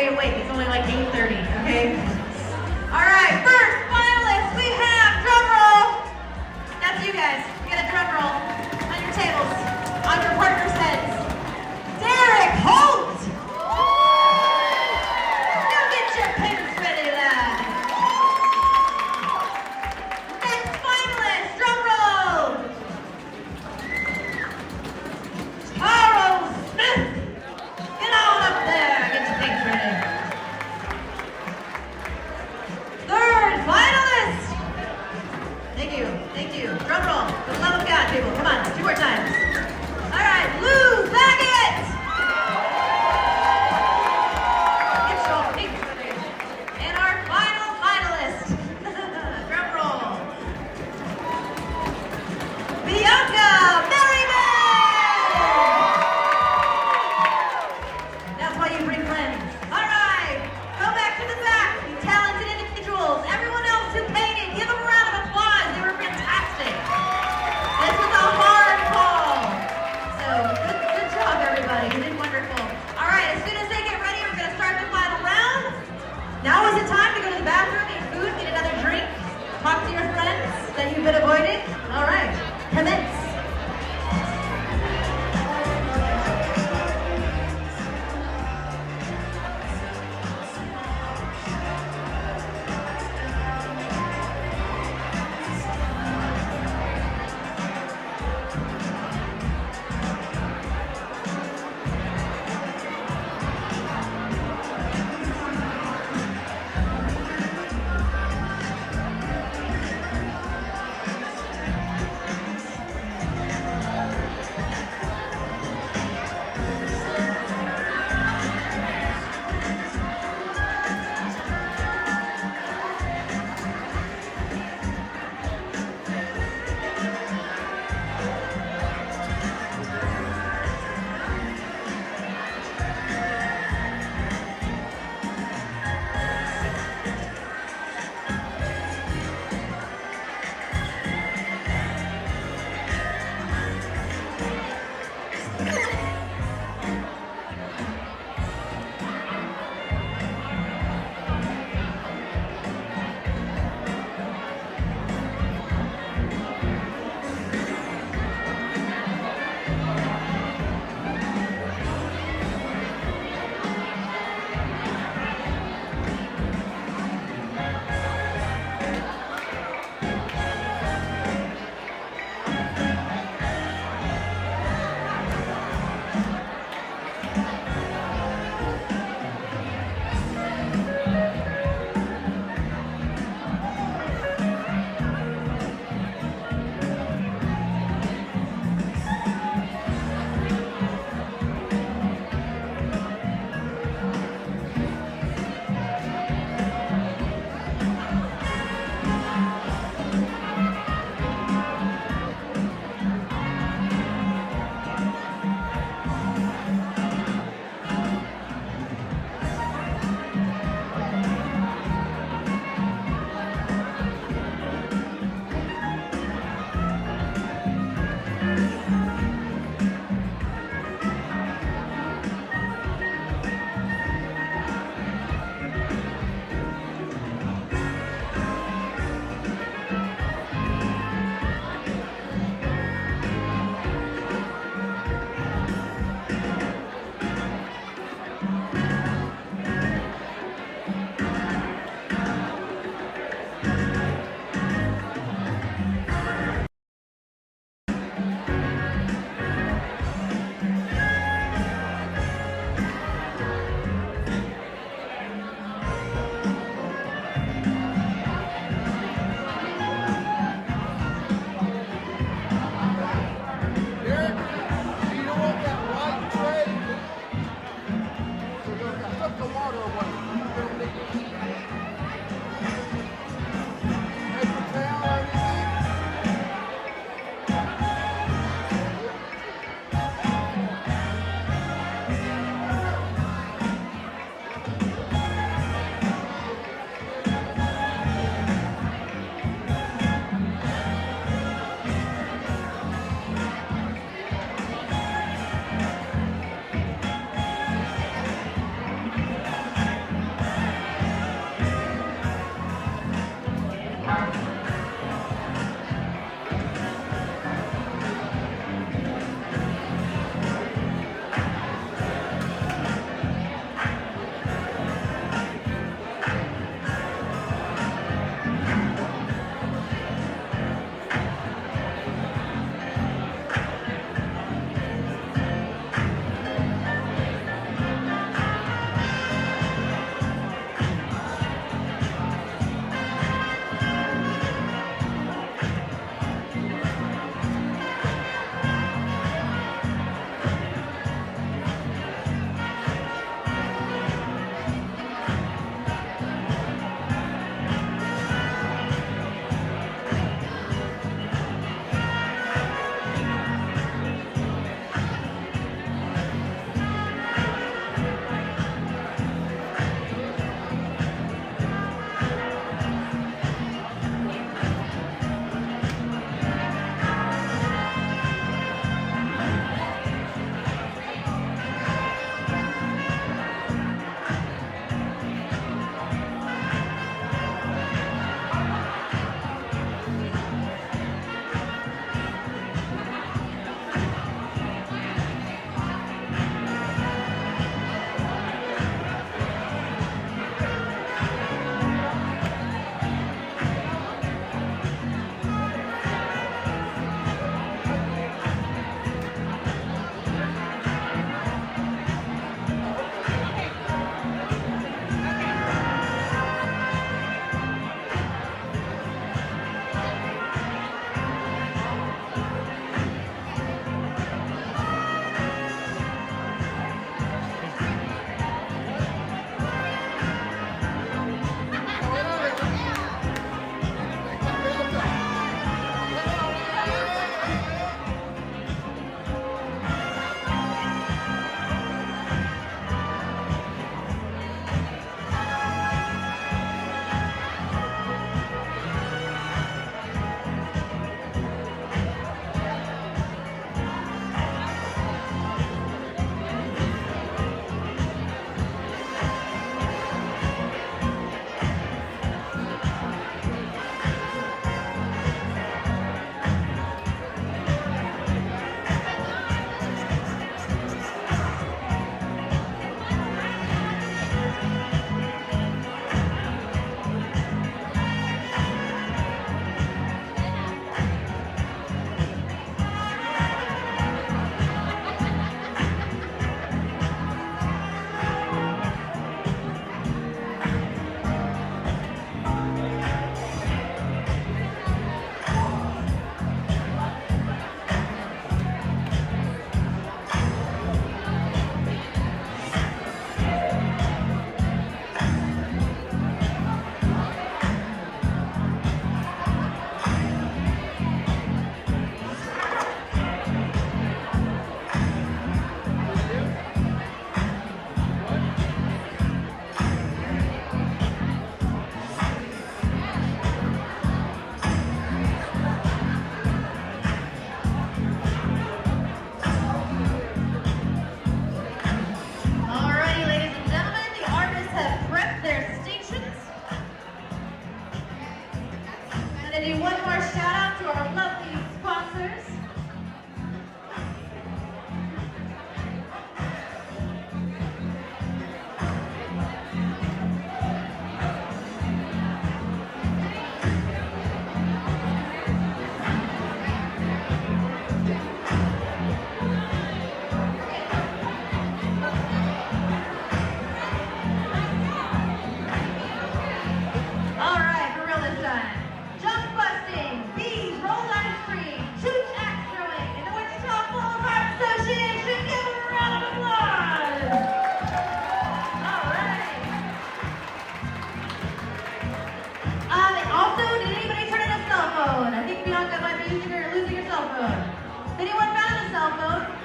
awake. It's only like 8:30, okay? All right, first finalists, we have drum roll. That's you guys. You get a drum roll on your tables, on your partner's heads. Derek Holt. Go get your pins ready, lad. Next finalist, drum roll. Charles Smith. Get on up there. Get your pins ready. Third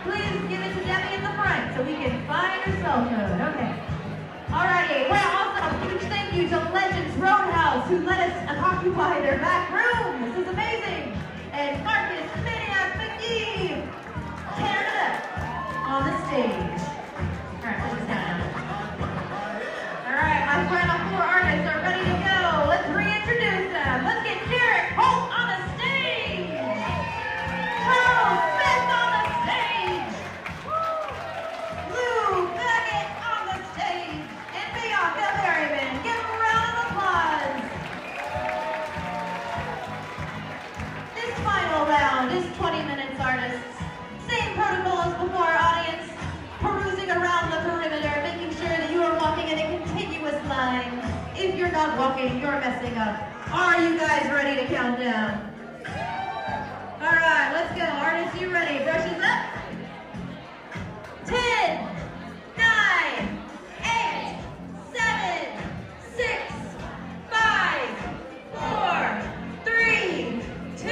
please give it to Debbie in the front so we can find her cell code. Okay. Alrighty. Well, also a huge thank you to Legends Roadhouse who let us occupy their back room. This is amazing. And Marcus Maniac McGee, Canada, on the stage. Alright, put this down now. Alright, my final 4 artists are ready to go. Let's reintroduce them. Let's get Derek Holt on the stage. Charles Smith on the stage. Lou Baggett on the stage. And Bianca Berryman. Give them a round of applause. This final round is 20 minutes, artists. Same protocol as before, audience. Perusing around the perimeter, making sure that you are walking in a continuous line. If you're not walking, you're messing up. Are you guys ready to count down? All right, let's go. Artists, you ready? Brushes up. 10, 9, 8, 7, 6, 5, 4, 3, 2,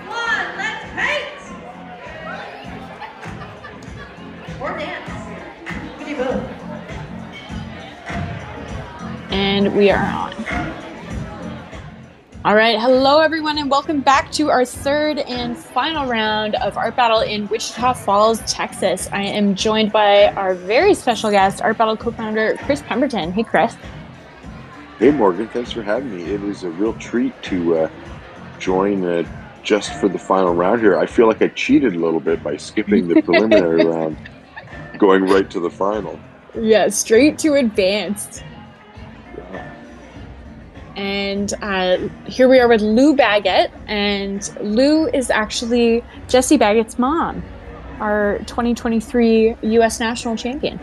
1. Let's paint! Or dance. We can do both. And we are on. All right, hello everyone, and welcome back to our third and final round of Art Battle in Wichita Falls, Texas. I am joined by our very special guest, Art Battle co-founder Chris Pemberton. Hey, Chris. Hey, Morgan. Thanks for having me. It was a real treat to join just for the final round here. I feel like I cheated a little bit by skipping the preliminary round, going right to the final. Yeah, straight to advanced. And here we are with Lou Baggett, and Lou is actually Jesse Baggett's mom, our 2023 U.S. national champion.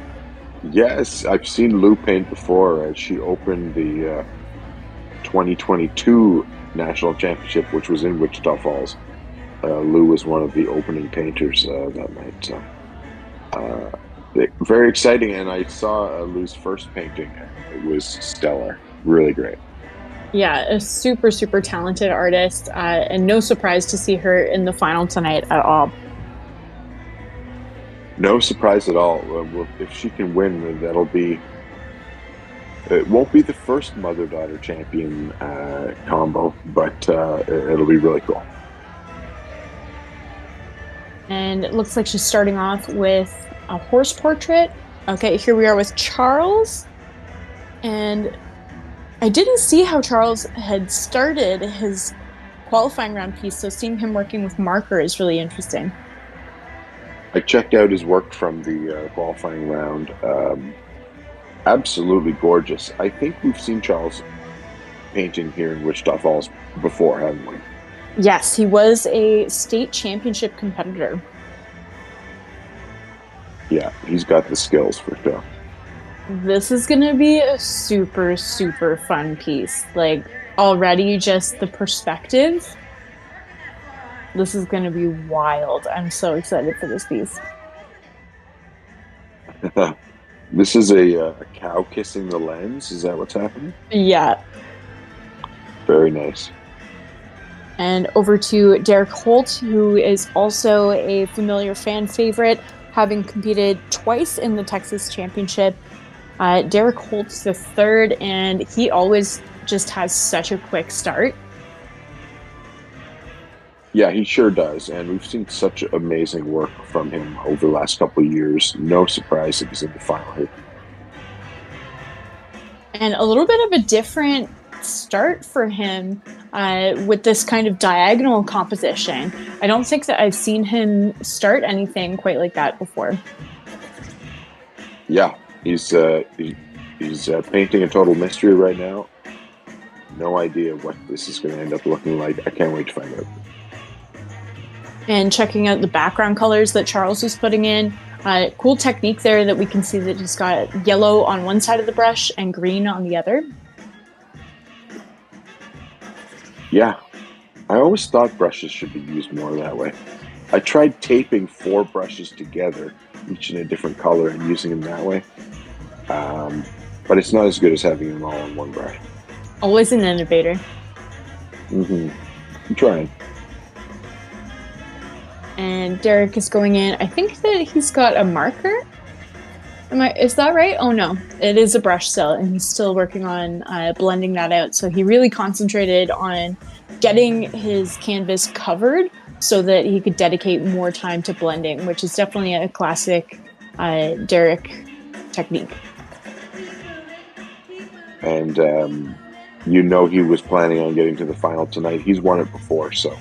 Yes, I've seen Lou paint before. She opened the 2022 national championship, which was in Wichita Falls. Lou was one of the opening painters that night. So very exciting, and I saw Lou's first painting. It was stellar, really great. Yeah, a super, super talented artist, and no surprise to see her in the final tonight at all. No surprise at all. If she can win, it won't be the first mother-daughter champion combo, but it'll be really cool. And it looks like she's starting off with a horse portrait. Okay, here we are with Charles, and I didn't see how Charles had started his qualifying round piece, so seeing him working with marker is really interesting. I checked out his work from the qualifying round. Absolutely gorgeous. I think we've seen Charles painting here in Wichita Falls before, haven't we? Yes, he was a state championship competitor. Yeah, he's got the skills for sure. This is going to be a super, super fun piece. Like, already just the perspective. This is going to be wild. I'm so excited for this piece. This is a cow kissing the lens. Is that what's happening? Yeah. Very nice. And over to Derek Holt, who is also a familiar fan favorite, having competed twice in the Texas Championship. Derek Holt's the third, and he always just has such a quick start. Yeah, he sure does, and we've seen such amazing work from him over the last couple of years. No surprise that he's in the final here. And a little bit of a different start for him with this kind of diagonal composition. I don't think that I've seen him start anything quite like that before. Yeah, he's painting a total mystery right now. No idea what this is going to end up looking like. I can't wait to find out. And checking out the background colors that Charles is putting in. Cool technique there that we can see that he's got yellow on one side of the brush and green on the other. Yeah, I always thought brushes should be used more that way. I tried taping 4 brushes together, each in a different color, and using them that way. But it's not as good as having them all on one brush. Always an innovator. I'm trying. And Derek is going in. I think that he's got a marker. Is that right? Oh no, it is a brush still, and he's still working on blending that out. So he really concentrated on getting his canvas covered so that he could dedicate more time to blending, which is definitely a classic Derek technique. And he was planning on getting to the final tonight. He's won it before, so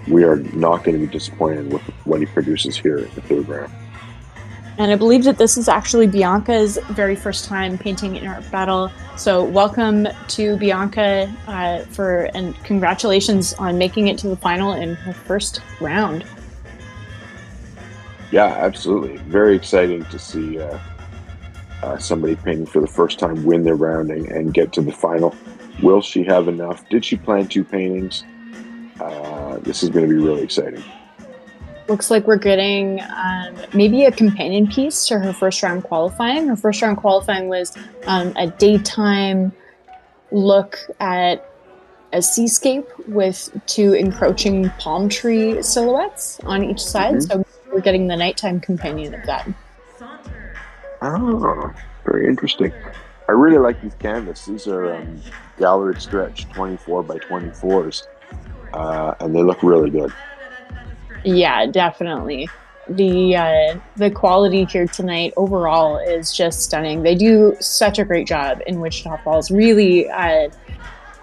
we are not going to be disappointed with what he produces here in the third round. And I believe that this is actually Bianca's very first time painting in Art Battle. So welcome to Bianca and congratulations on making it to the final in her first round. Yeah, absolutely. Very exciting to see somebody painting for the first time win their rounding and get to the final. Will she have enough? Did she plan 2 paintings? This is going to be really exciting. Looks like we're getting maybe a companion piece to her first round qualifying. Her first round qualifying was a daytime look at a seascape with 2 encroaching palm tree silhouettes on each side. Mm-hmm. So we're getting the nighttime companion of that. Oh, very interesting. I really like these canvases. These are gallery stretch 24 by 24s, and they look really good. Yeah, definitely. The quality here tonight overall is just stunning. They do such a great job in Wichita Falls, really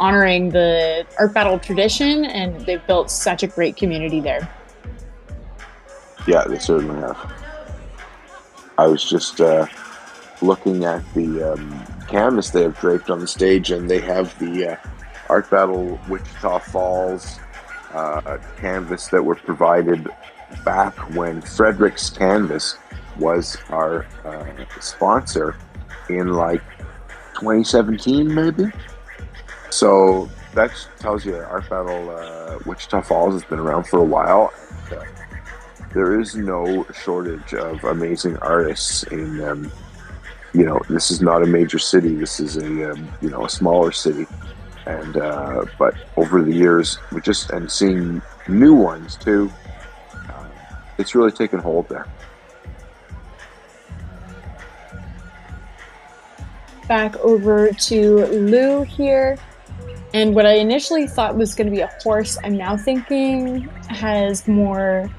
honoring the Art Battle tradition, and they've built such a great community there. Yeah, they certainly have. I was just looking at the canvas they have draped on the stage, and they have the Art Battle Wichita Falls canvas that were provided back when Frederick's Canvas was our sponsor in like 2017 maybe. So that tells you Art Battle Wichita Falls has been around for a while. And, there is no shortage of amazing artists in this is not a major city. This is a smaller city. And but over the years, and seeing new ones too, it's really taken hold there. Back over to Lou here, and what I initially thought was going to be a horse, I'm now thinking has more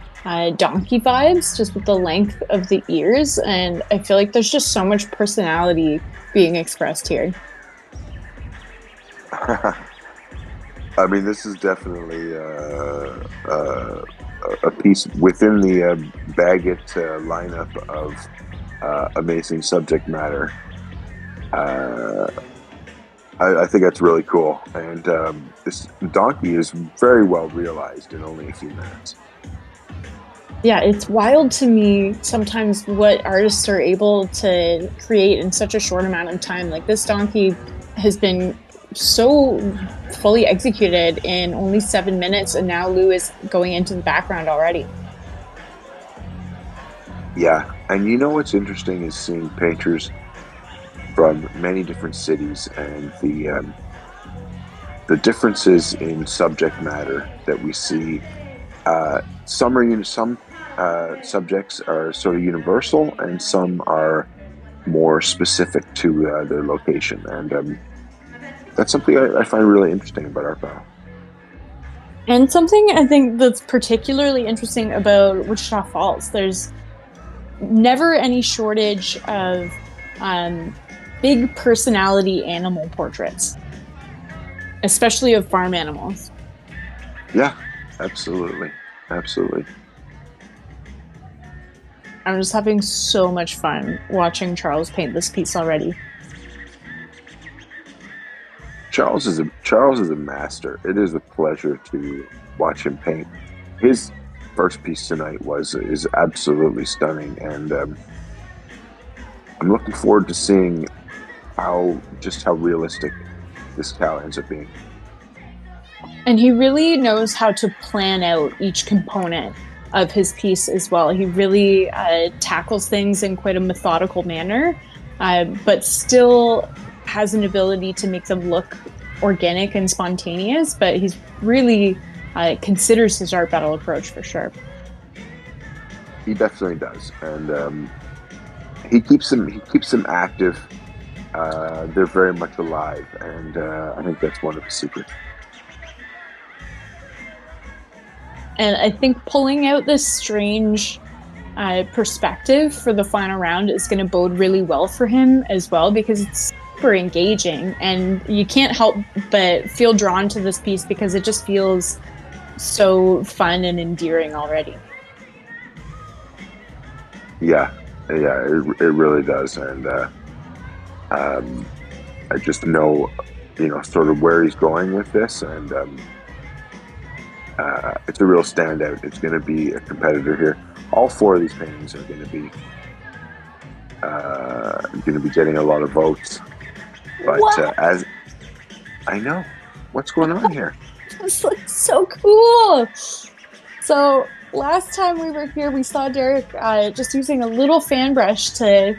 donkey vibes, just with the length of the ears, and I feel like there's just so much personality being expressed here. I mean, this is definitely a piece within the Baggett lineup of amazing subject matter. I think that's really cool, and this donkey is very well realized in only a few minutes. Yeah, it's wild to me sometimes what artists are able to create in such a short amount of time. Like, this donkey has been so fully executed in only 7 minutes, and now Lou is going into the background already. Yeah, and you know what's interesting is seeing painters from many different cities and the differences in subject matter that we see. Some subjects are sort of universal, and some are more specific to their location, and that's something I find really interesting about Art Battle. And something I think that's particularly interesting about Wichita Falls, there's never any shortage of big personality animal portraits, especially of farm animals. Yeah, absolutely. Absolutely. I'm just having so much fun watching Charles paint this piece already. Charles is a master. It is a pleasure to watch him paint. His first piece tonight is absolutely stunning, and I'm looking forward to seeing how realistic this cow ends up being. And he really knows how to plan out each component of his piece as well. He really tackles things in quite a methodical manner, but still has an ability to make them look organic and spontaneous. But he's really considers his art battle approach for sure. He definitely does, and he keeps them active. They're very much alive, and I think that's one of the secrets. And I think pulling out this strange perspective for the final round is going to bode really well for him as well, because it's super engaging, and you can't help but feel drawn to this piece because it just feels so fun and endearing already. Yeah, it really does, and I just know, sort of where he's going with this, and it's a real standout. It's going to be a competitor here. All 4 of these paintings are going to be getting a lot of votes. But as I know, what's going on here? This looks so cool. So last time we were here, we saw Derek just using a little fan brush to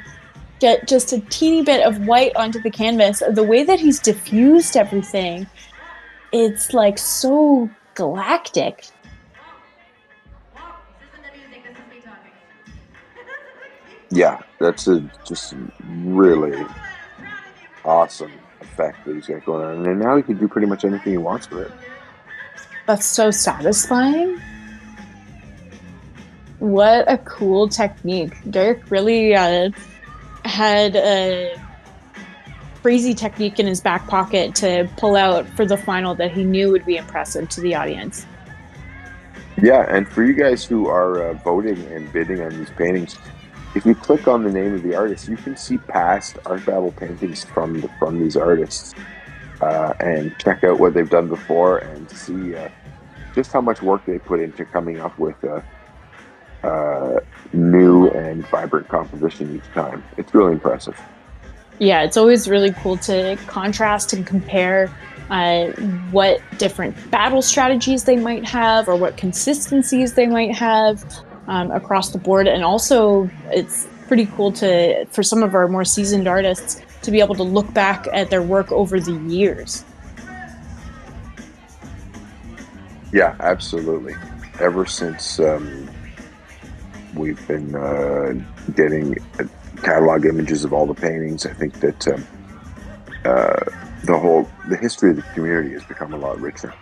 get just a teeny bit of white onto the canvas. The way that he's diffused everything, it's like so galactic. Yeah, that's just really awesome effect that he's got going on. And now he can do pretty much anything he wants with it. That's so satisfying. What a cool technique. Derek really had a crazy technique in his back pocket to pull out for the final that he knew would be impressive to the audience. Yeah, and for you guys who are voting and bidding on these paintings, if you click on the name of the artist, you can see past Art Battle paintings from these artists and check out what they've done before and see just how much work they put into coming up with new and vibrant composition each time. It's really impressive. Yeah, it's always really cool to contrast and compare what different battle strategies they might have or what consistencies they might have across the board. And also, it's pretty cool for some of our more seasoned artists to be able to look back at their work over the years. Yeah, absolutely. Ever since we've been getting catalog images of all the paintings, I think that the history of the community has become a lot richer.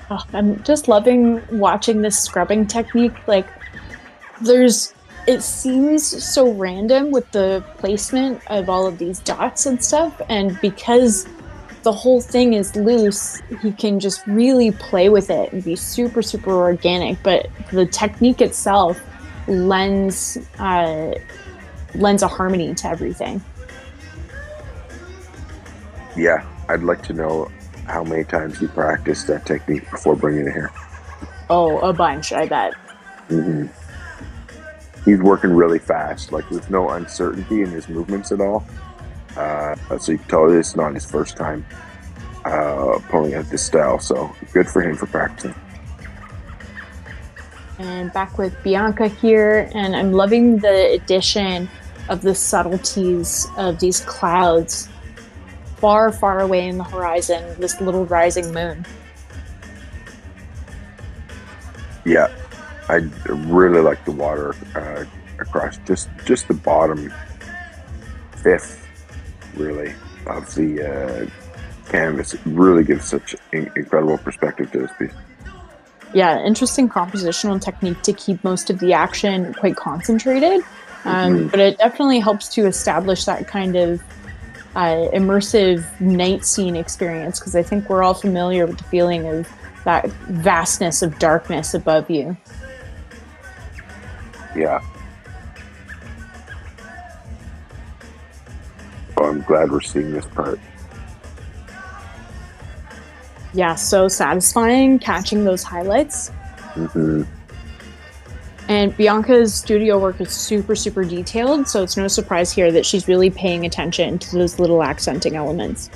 Oh, I'm just loving watching this scrubbing technique. Like, it seems so random with the placement of all of these dots and stuff, and because the whole thing is loose, he can just really play with it and be super, super organic, but the technique itself lends a harmony to everything. Yeah, I'd like to know how many times you practiced that technique before bringing it here. Oh, a bunch, I bet. Mm-hmm. He's working really fast. Like, there's no uncertainty in his movements at all. So you can tell it's not his first time pulling out this style. So good for him for practicing. And back with Bianca here, and I'm loving the addition of the subtleties of these clouds far, far away in the horizon, this little rising moon. Yeah, I really like the water across just the bottom fifth, really, of the canvas. It really gives such incredible perspective to this piece. Yeah, interesting compositional technique to keep most of the action quite concentrated, but it definitely helps to establish that kind of immersive night scene experience, because I think we're all familiar with the feeling of that vastness of darkness above you. Yeah. Oh, I'm glad we're seeing this part. Yeah, so satisfying catching those highlights. Mm-hmm. And Bianca's studio work is super, super detailed, so it's no surprise here that she's really paying attention to those little accenting elements.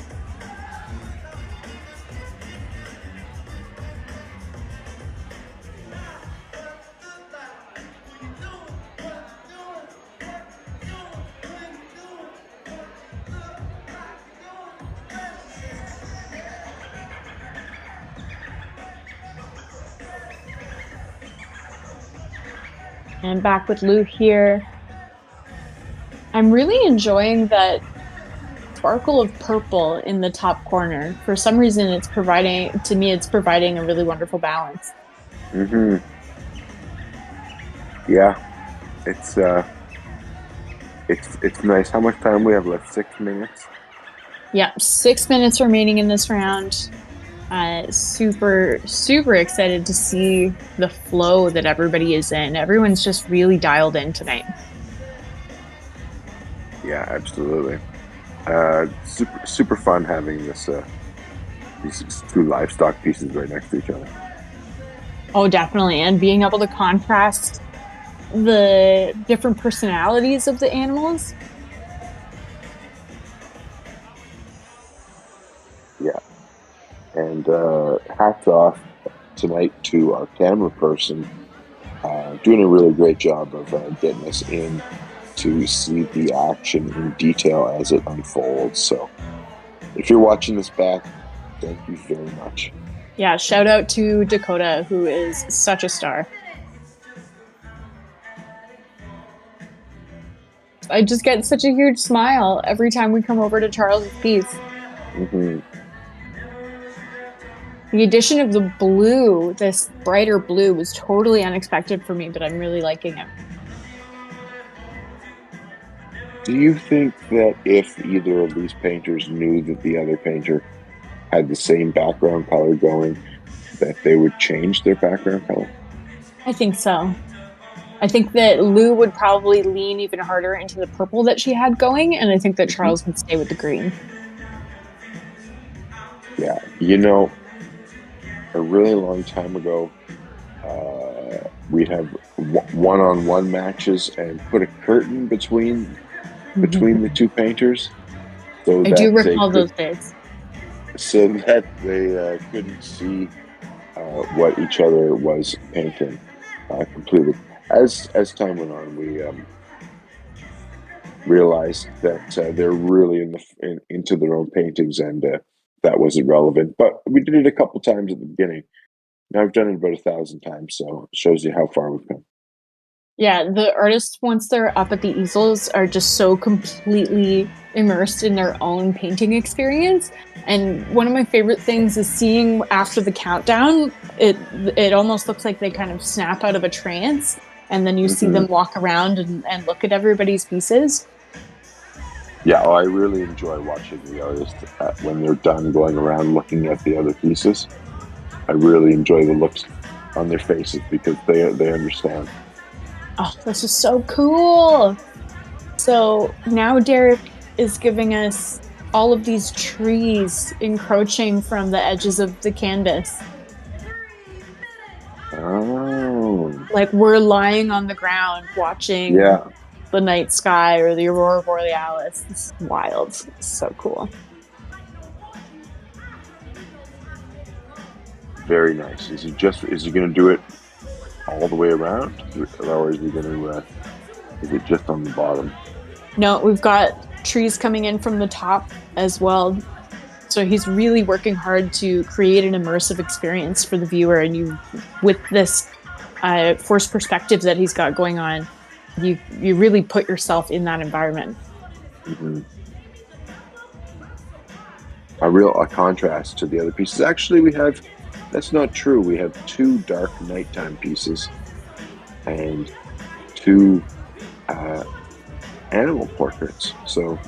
And back with Lou here. I'm really enjoying that sparkle of purple in the top corner. For some reason, it's providing a really wonderful balance. Mm-hmm. Yeah, it's nice. How much time we have left? 6 minutes. Yeah, 6 minutes remaining in this round. Super excited to see the flow that everybody is in. Everyone's just really dialed in tonight. Yeah, absolutely. Super fun having these two livestock pieces right next to each other. Oh, definitely. And being able to contrast the different personalities of the animals. Yeah. And hats off tonight to our camera person, doing a really great job of getting us in to see the action in detail as it unfolds. So if you're watching this back, thank you very much. Yeah, shout out to Dakota, who is such a star. I just get such a huge smile every time we come over to Charles's piece. Mm-hmm. The addition of the blue, this brighter blue, was totally unexpected for me, but I'm really liking it. Do you think that if either of these painters knew that the other painter had the same background color going, that they would change their background color? I think so. I think that Lou would probably lean even harder into the purple that she had going, and I think that Charles would stay with the green. Yeah, you know, a really long time ago, we'd have one-on-one matches and put a curtain between the two painters. So I do recall those days. So that they couldn't see what each other was painting completely. As time went on, we realized that they're really into their own paintings, and that wasn't relevant. But we did it a couple times at the beginning. Now I've done it about 1,000 times, so it shows you how far we've come. Yeah, the artists, once they're up at the easels, are just so completely immersed in their own painting experience. And one of my favorite things is seeing after the countdown, it almost looks like they kind of snap out of a trance, and then you see them walk around and look at everybody's pieces. Yeah, I really enjoy watching the artists when they're done going around looking at the other pieces. I really enjoy the looks on their faces because they understand. Oh, this is so cool. So now Derek is giving us all of these trees encroaching from the edges of the canvas. Oh. Like we're lying on the ground watching the night sky or the aurora borealis. It's wild. It's so cool. Very nice. Is he going to do it all the way around, or is he going to? Is it just on the bottom? No, we've got trees coming in from the top as well. So he's really working hard to create an immersive experience for the viewer, and with this forced perspective that he's got going on, you really put yourself in that environment. Mm-hmm. A contrast to the other pieces. Actually, that's not true. We have 2 dark nighttime pieces and 2 animal portraits. So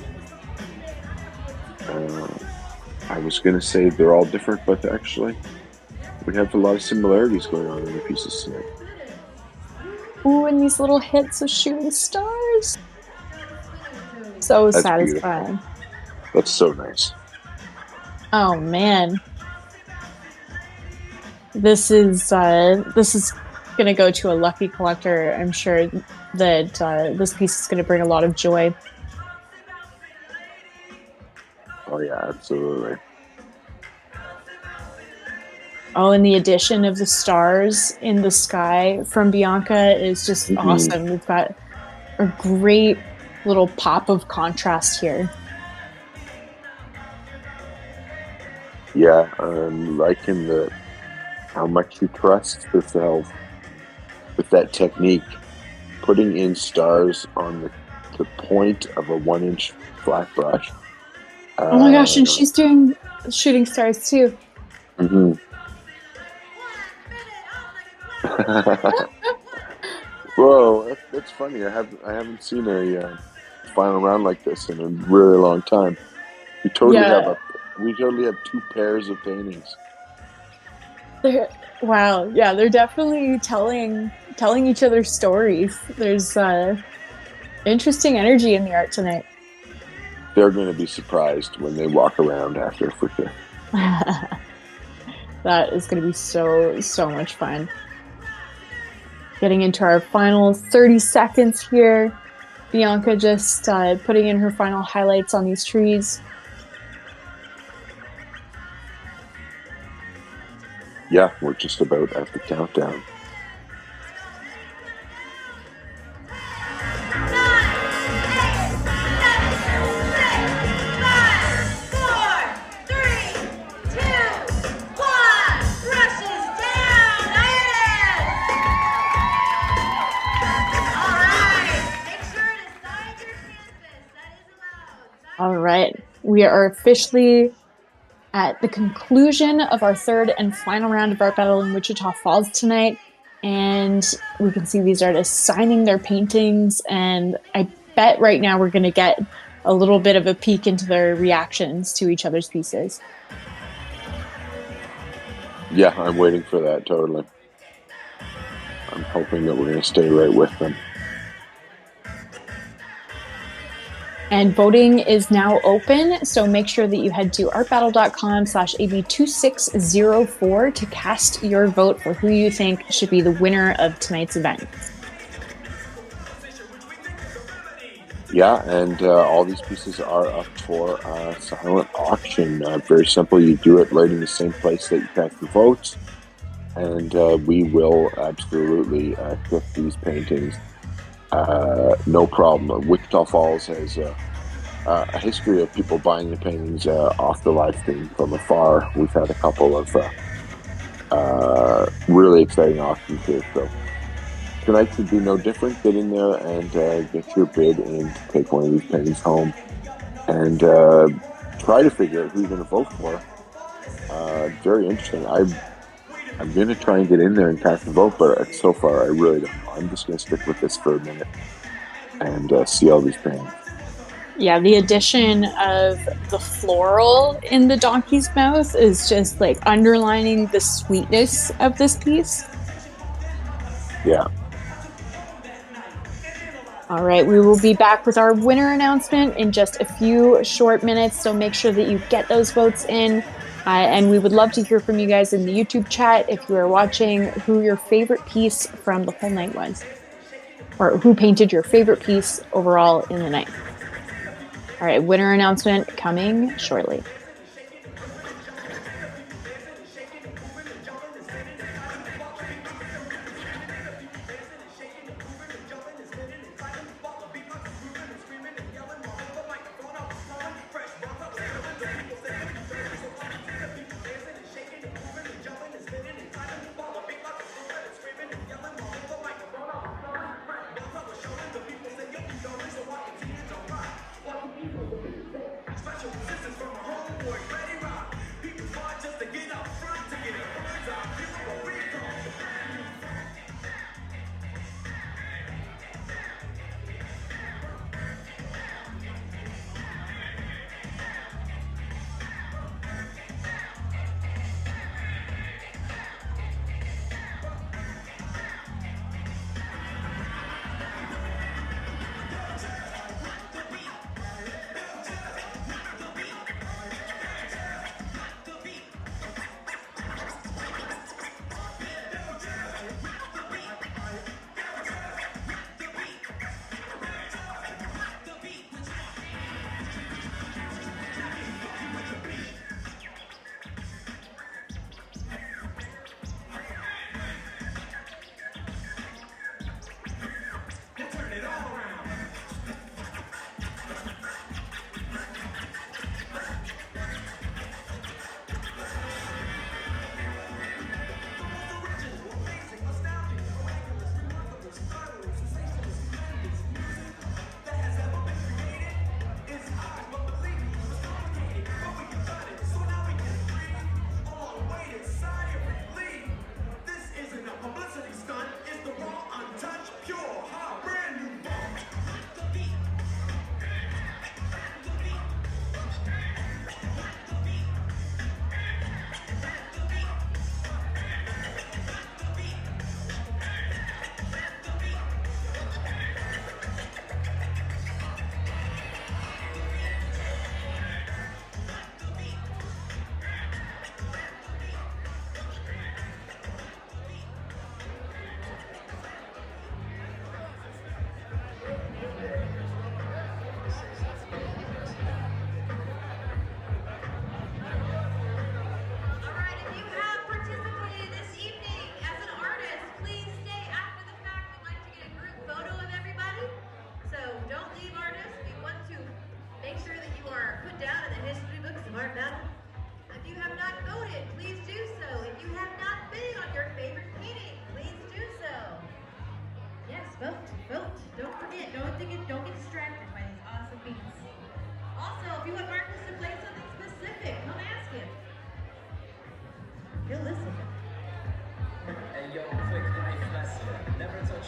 I was going to say they're all different, but actually we have a lot of similarities going on in the pieces tonight. Ooh, and these little hits of shooting stars. So That's satisfying. Beautiful. That's so nice. Oh man. This is going to go to a lucky collector. I'm sure that this piece is going to bring a lot of joy. Oh yeah, absolutely. Oh, and the addition of the stars in the sky from Bianca is just awesome. We've got a great little pop of contrast here. Yeah, I'm liking how much you trust yourself with that technique putting in stars on the point of a 1-inch flat brush. Oh my gosh, and she's doing shooting stars too. Mhm. Whoa, that's funny. I haven't seen a final round like this in a really long time. We totally Yeah. have 2 pairs of paintings. Wow, yeah, they're definitely telling each other stories. There's interesting energy in the art tonight. They're going to be surprised when they walk around after, for sure. That is going to be so much fun. Getting into our final 30 seconds here. Bianca just putting in her final highlights on these trees. Yeah, we're just about at the countdown. 9, 8, 7, 6, 5, 4, 3, 2, 1. Brushes down. There it is. All right. Make sure to sign your canvas. That is allowed. All right, we are officially at the conclusion of our third and final round of art battle in Wichita Falls tonight. And we can see these artists signing their paintings. And I bet right now we're going to get a little bit of a peek into their reactions to each other's pieces. Yeah, I'm waiting for that, totally. I'm hoping that we're going to stay right with them. And voting is now open, so make sure that you head to artbattle.com/AB2604 to cast your vote for who you think should be the winner of tonight's event. Yeah, and all these pieces are up for silent auction. Very simple. You do it right in the same place that you cast your votes, and we will absolutely clip these paintings. No problem. Wichita Falls has a history of people buying the paintings off the live stream from afar. We've had a couple of really exciting auctions here, so tonight should be no different. Get in there and get your bid in to take one of these paintings home, and try to figure out who you're going to vote for. Very interesting. I'm going to try and get in there and cast a vote, but so far I really don't know. I'm just going to stick with this for a minute and see all these paintings. Yeah, the addition of the floral in the donkey's mouth is just like underlining the sweetness of this piece. Yeah. All right, we will be back with our winner announcement in just a few short minutes, so make sure that you get those votes in. And we would love to hear from you guys in the YouTube chat if you are watching, who your favorite piece from the whole night was, or who painted your favorite piece overall in the night. All right, winner announcement coming shortly.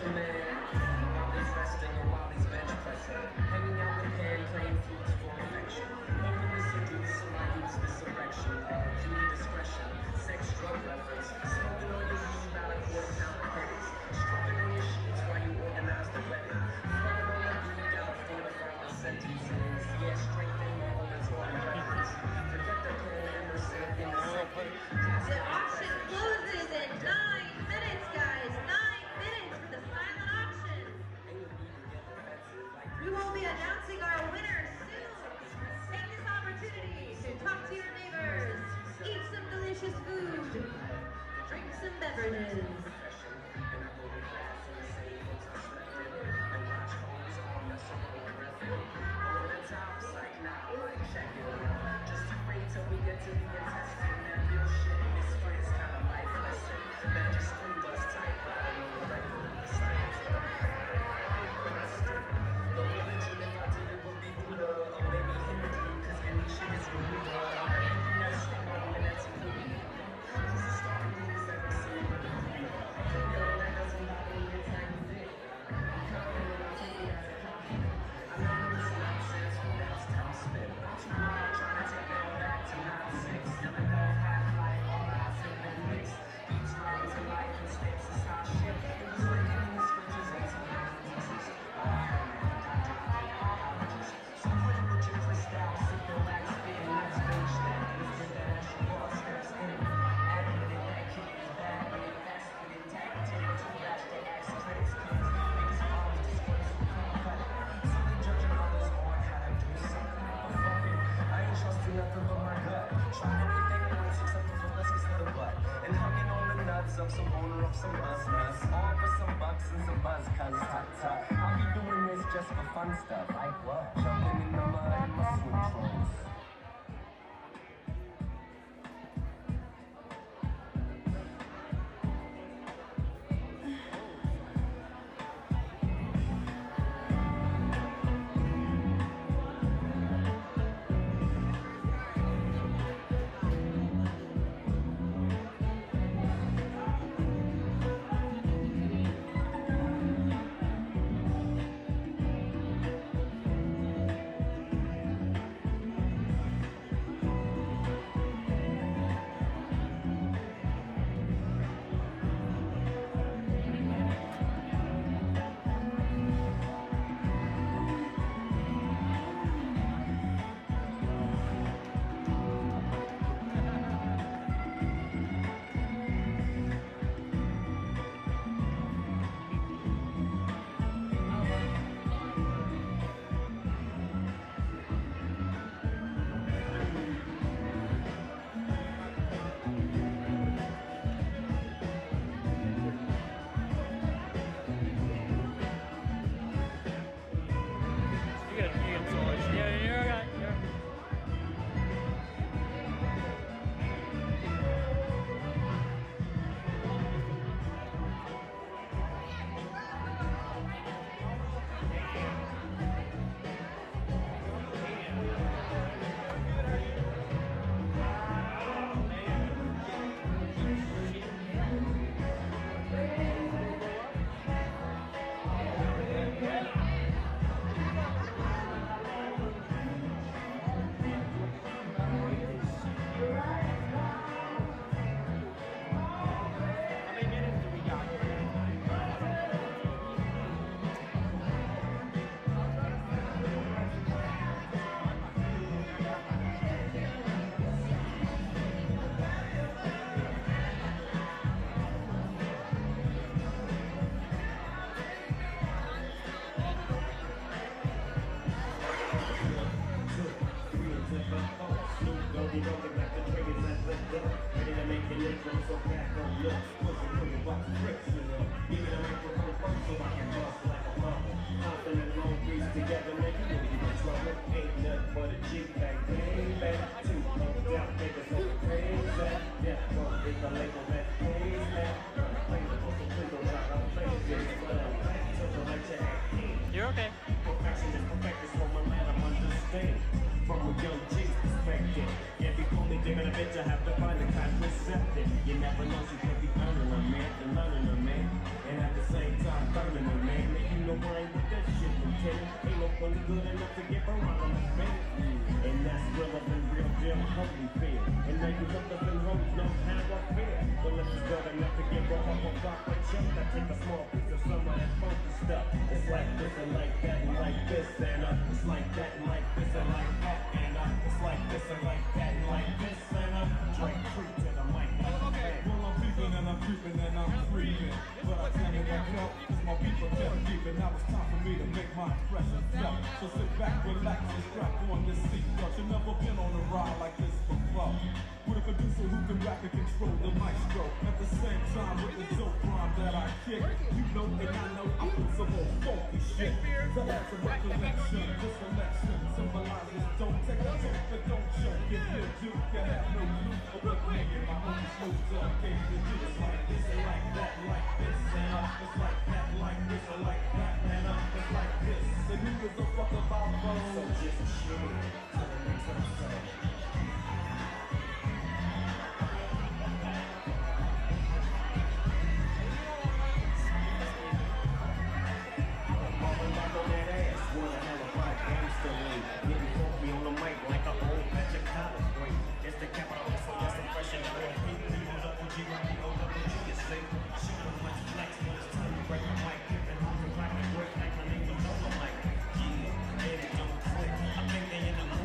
your man. While he's resting or while he's bench pressing. Hanging out with him, playing flutes for affection. Hoping to seduce some I use this erection. Cutie discretion, sex, drug reference. Smoking on your weed about a quarter-pound credits. Struggling on your sheets while you organize the wedding. Fucking on the weed, gotta fortify the sentences. Yeah, strengthen mandatory reference. Forget the Paul Emerson in the second. The auction closes in 9 minutes, guys. 9 minutes for the silent auction. We will be announcing our winner soon. Take this opportunity to talk to your neighbors, eat some delicious food, drink some beverages. Just wait till we get to the intestine. That real shit in this fight is kind of life lesson. Man, just screw us tight, but I know the record of the science. The religion, if I did it, would be Buddha or maybe Hindu, cause any shit is rude. That's strong and that's included. Cause the story moves that we see. Yo, that doesn't bother me, it's how you think. I'm confident I'll take it as a compliment. I know it's nonsense, but that's time spent. Too long trying to take it all back to 9-6. Never know half-life, all I say been mixed. Each line to life and stakes is hot shit. It was written in the scriptures 1896. So put it with your crystal, sit the wax spin, let's finish that. It's the dash, raw steps in. Admitted that kid is bad, but it fast, but intact. Take it to rash to axe, critics, kids. Niggas always disgrace who can't cut it. Simply judging others on how to do something. But fuck it, I ain't trusting nothing but my gut. Try anything once except for let's get to the butt. And hugging on the nuts of some owner of some buzz nuts. All for some bucks and some buzz, cuz tut-tut. I'll be doing this just for fun stuff. Like what? Jumping in the mud in my swim trunks. You're okay. Perfection is perfected, so my man, I'm understand. From a young G's perspective. Yeah, if you call me digging a bitch, I have to find the contraceptive. You never know, she could be earning a man and learning a man. And at the same time, burning rewind with this shit, Lieutenant. Ain't no funny good enough to get around on the man. And that's realer than real deal hungry feel. And now you look up and hoes know how I feel. Well, if it's good enough to get brought up on top of chunk, I take a small piece of some of that funky stuff. It's like this and like that and like this and it's like that and like this and like that and it's like this and like that and like this and Drake creep to the mic like a fan. Well, I'm peeping and I'm creeping and I'm creeping. But I tell you that help, cause my people kept keeping. Now it's time for me to make my impression felt. So sit back, relax, and strap on this seatbelt. You've never been on a ride like this before. With a producer who can rap and control the maestro. At the same time with the dope rhyme that I kick. You know and I know I put some more funky shit. To add some recollection, this selection symbolizes don't take a joke, but don't choke. If you do, you have no clue of what me and my homies knows to okay to do. It's like this and like that, like this and it's like that, like this and like that and it's like this. And who gives a fuck about those? So just chill till the next episode. On that ass, wanna have a black gangster lean. Getting funky on the mic like a old batch of college green. It's the capital, so that's impression of all people. Use up with G-Rocky-O-W-G, you see. Show them much flex when it's time to break the mic. Keeping home and rocking great like my name was on the mic. Yeah, and it don't click. I think they in the mood.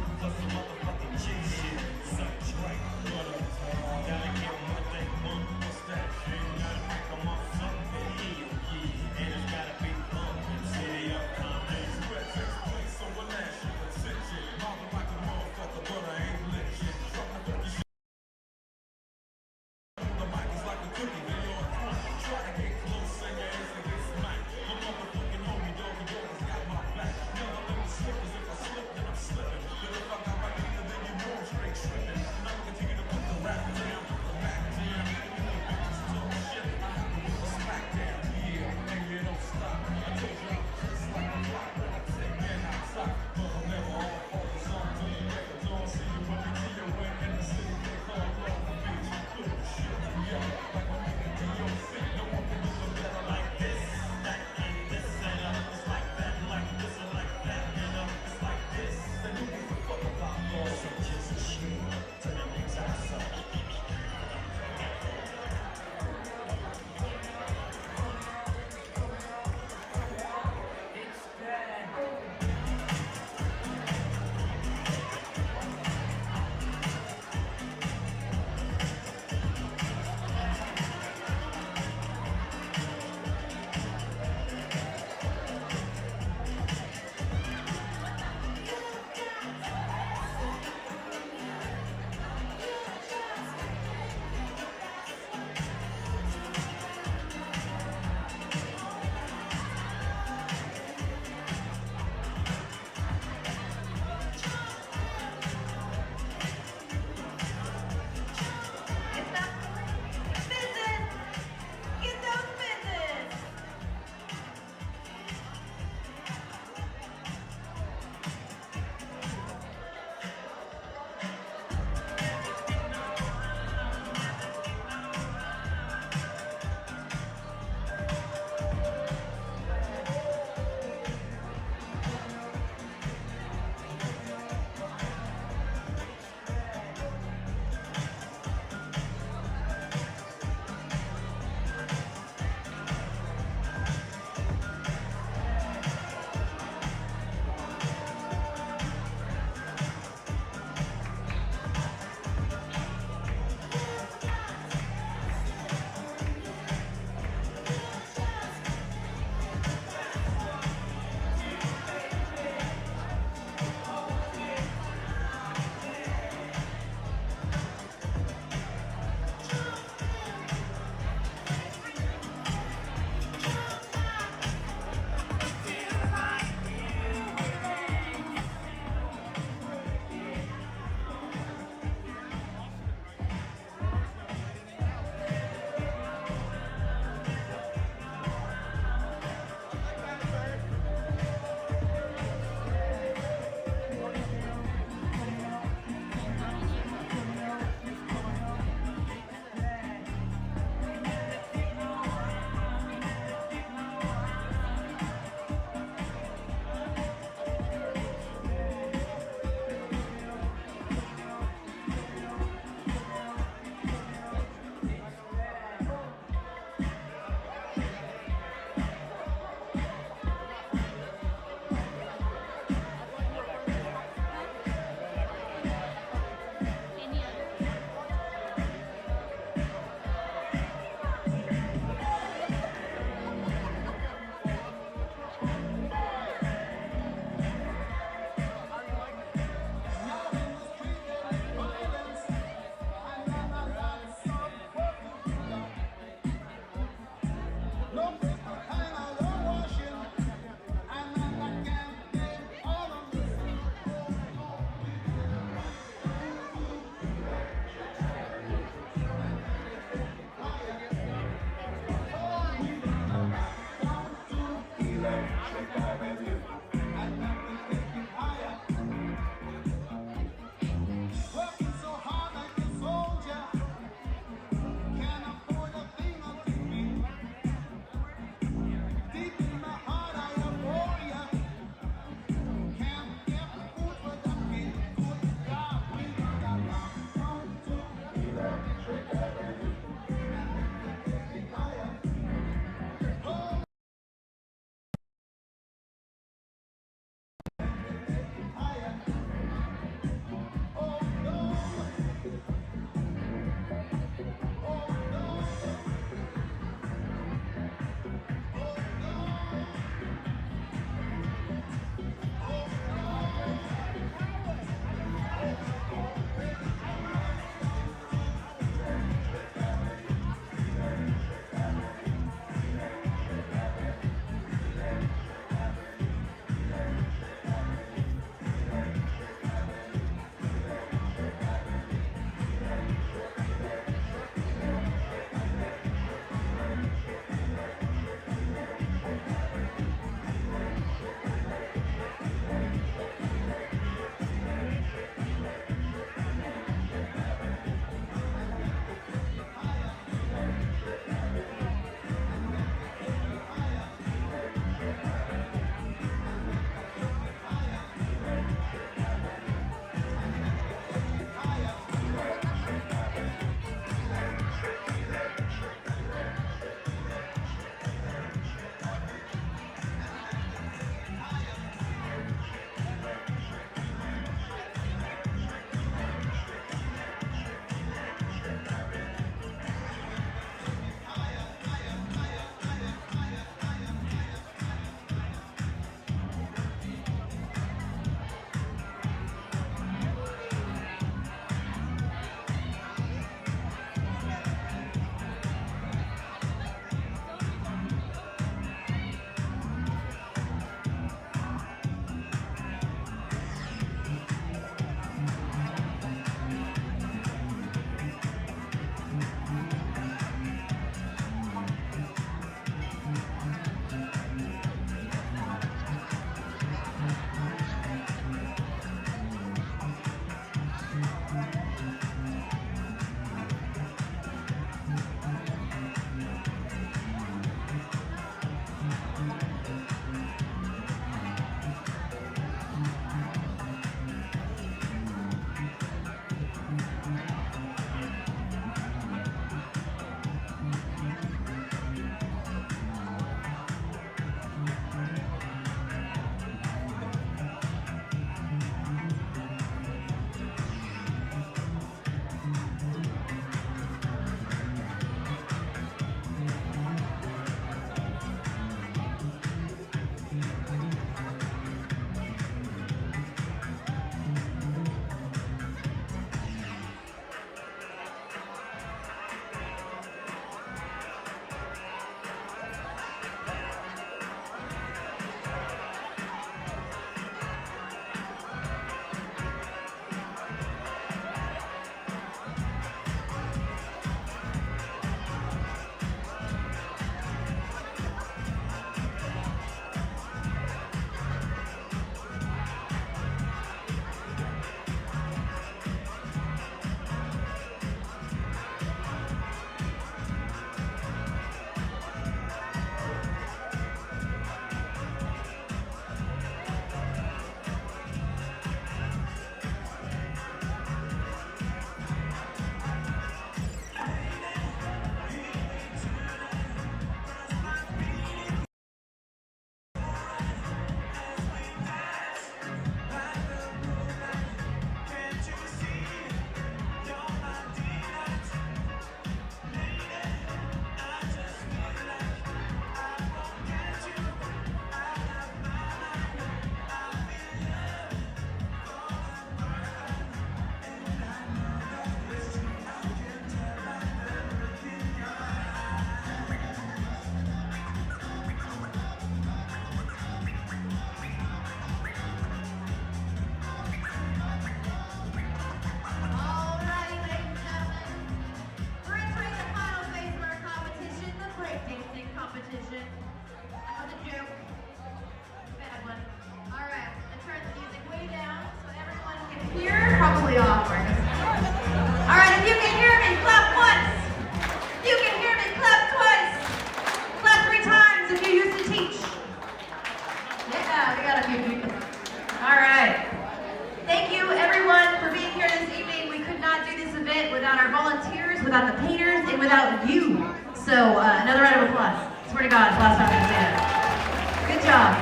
job.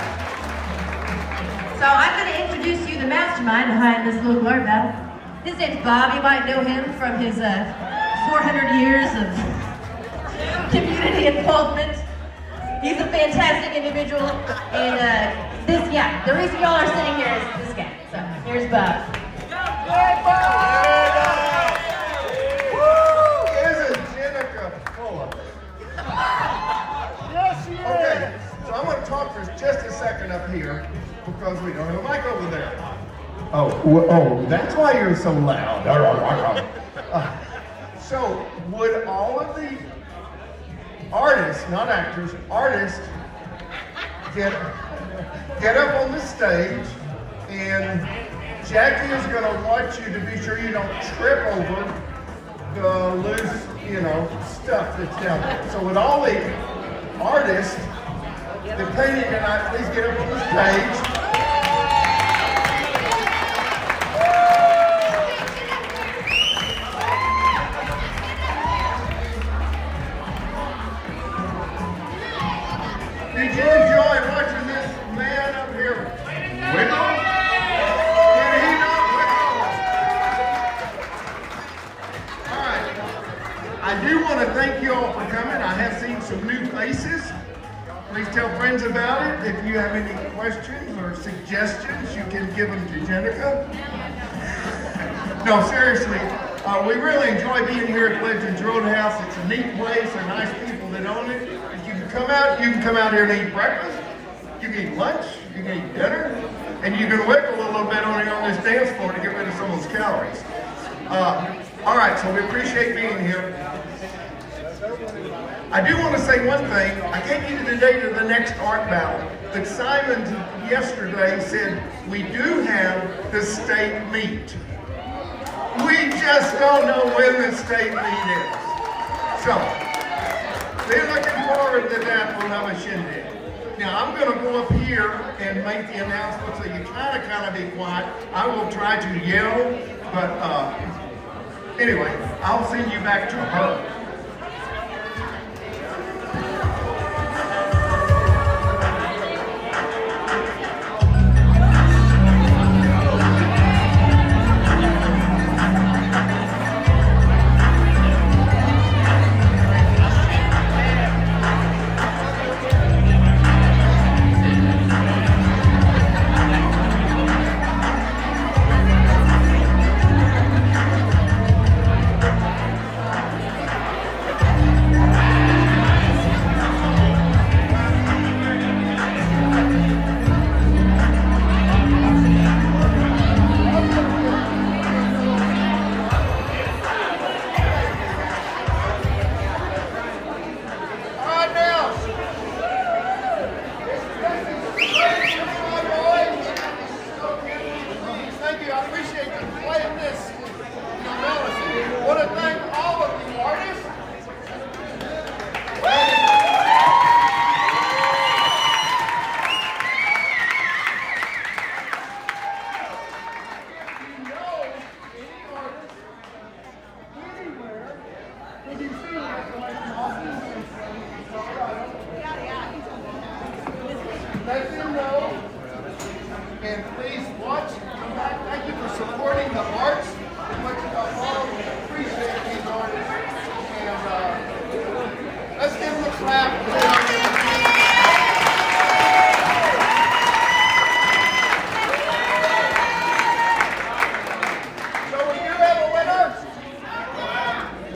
So I'm going to introduce you the mastermind behind this little art battle. His name's Bob. You might know him from his 400 years of community involvement. He's a fantastic individual, and the reason y'all are sitting here is this guy. So here's Bob. Isn't Jenica full of it? Yes, she is. Okay, so I'm going to talk for just a second up here because we don't have a mic over there. Oh, that's why you're so loud. So, would all of the artists, not actors, artists, get up on the stage, and Jackie is going to watch you to be sure you don't trip over the loose, stuff that's down there. So with all the artists, the painting tonight, please get up on the stage. Did you enjoy watching this man up here wiggle? Did he not wiggle? All right. I do want to thank you all for coming. I have seen some new faces. Please tell friends about it. If you have any questions or suggestions, you can give them to Jenica. No, seriously, we really enjoy being here at Legends Roadhouse. It's a neat place. They're nice people that own it. If you can come out here and eat breakfast. You can eat lunch. You can eat dinner. And you can wiggle a little bit on this dance floor to get rid of some of those calories. All right, so we appreciate being here. I do want to say one thing. I can't give you the date of the next art battle, but Simon yesterday said we do have the state meet. We just don't know when the state meet is. So, they're looking forward to that. We'll have a shindig. Now, I'm going to go up here and make the announcement, so you kind of be quiet. I will try to yell, but anyway, I'll send you back to her. Let them know, and please watch. Come back. Thank you for supporting the arts. Wichita Falls. We appreciate these artists, and let's give them a clap. So we do have a winner.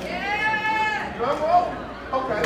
Yeah. Drum roll. Okay.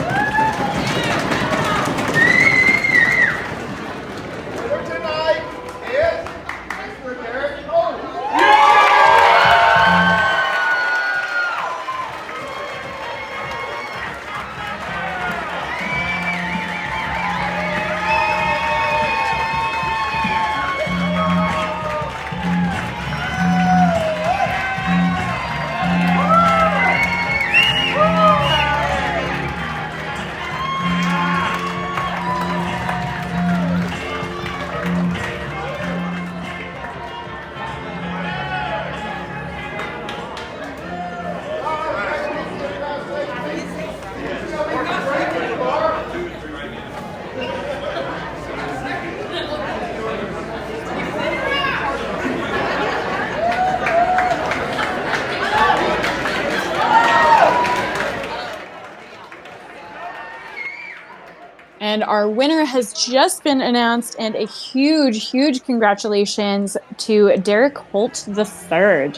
And our winner has just been announced, and a huge, huge congratulations to Derek Holt III.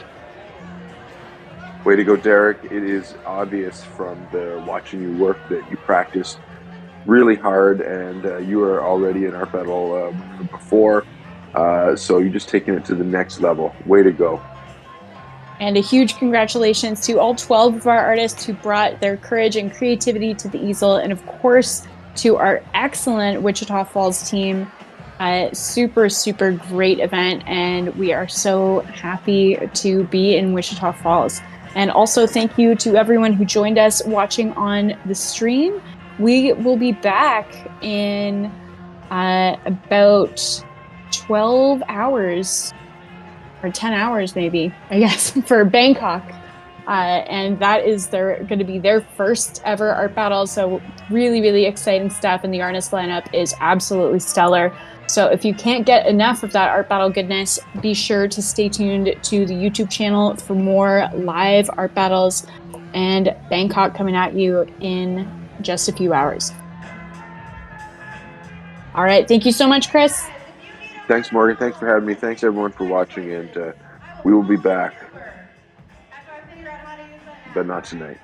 Way to go, Derek. It is obvious from the watching you work that you practiced really hard, and you were already an art battle winner before. So you're just taking it to the next level. Way to go. And a huge congratulations to all 12 of our artists who brought their courage and creativity to the easel. And of course, to our excellent Wichita Falls team. Super, super great event. And we are so happy to be in Wichita Falls. And also thank you to everyone who joined us watching on the stream. We will be back in about 12 hours. Or 10 hours maybe, I guess, for Bangkok. And that is going to be their first ever art battle. So really, really exciting stuff. And the artist lineup is absolutely stellar. So if you can't get enough of that art battle goodness, be sure to stay tuned to the YouTube channel for more live art battles and Bangkok coming at you in just a few hours. All right. Thank you so much, Chris. Thanks, Morgan. Thanks for having me. Thanks, everyone, for watching, and we will be back, but not tonight.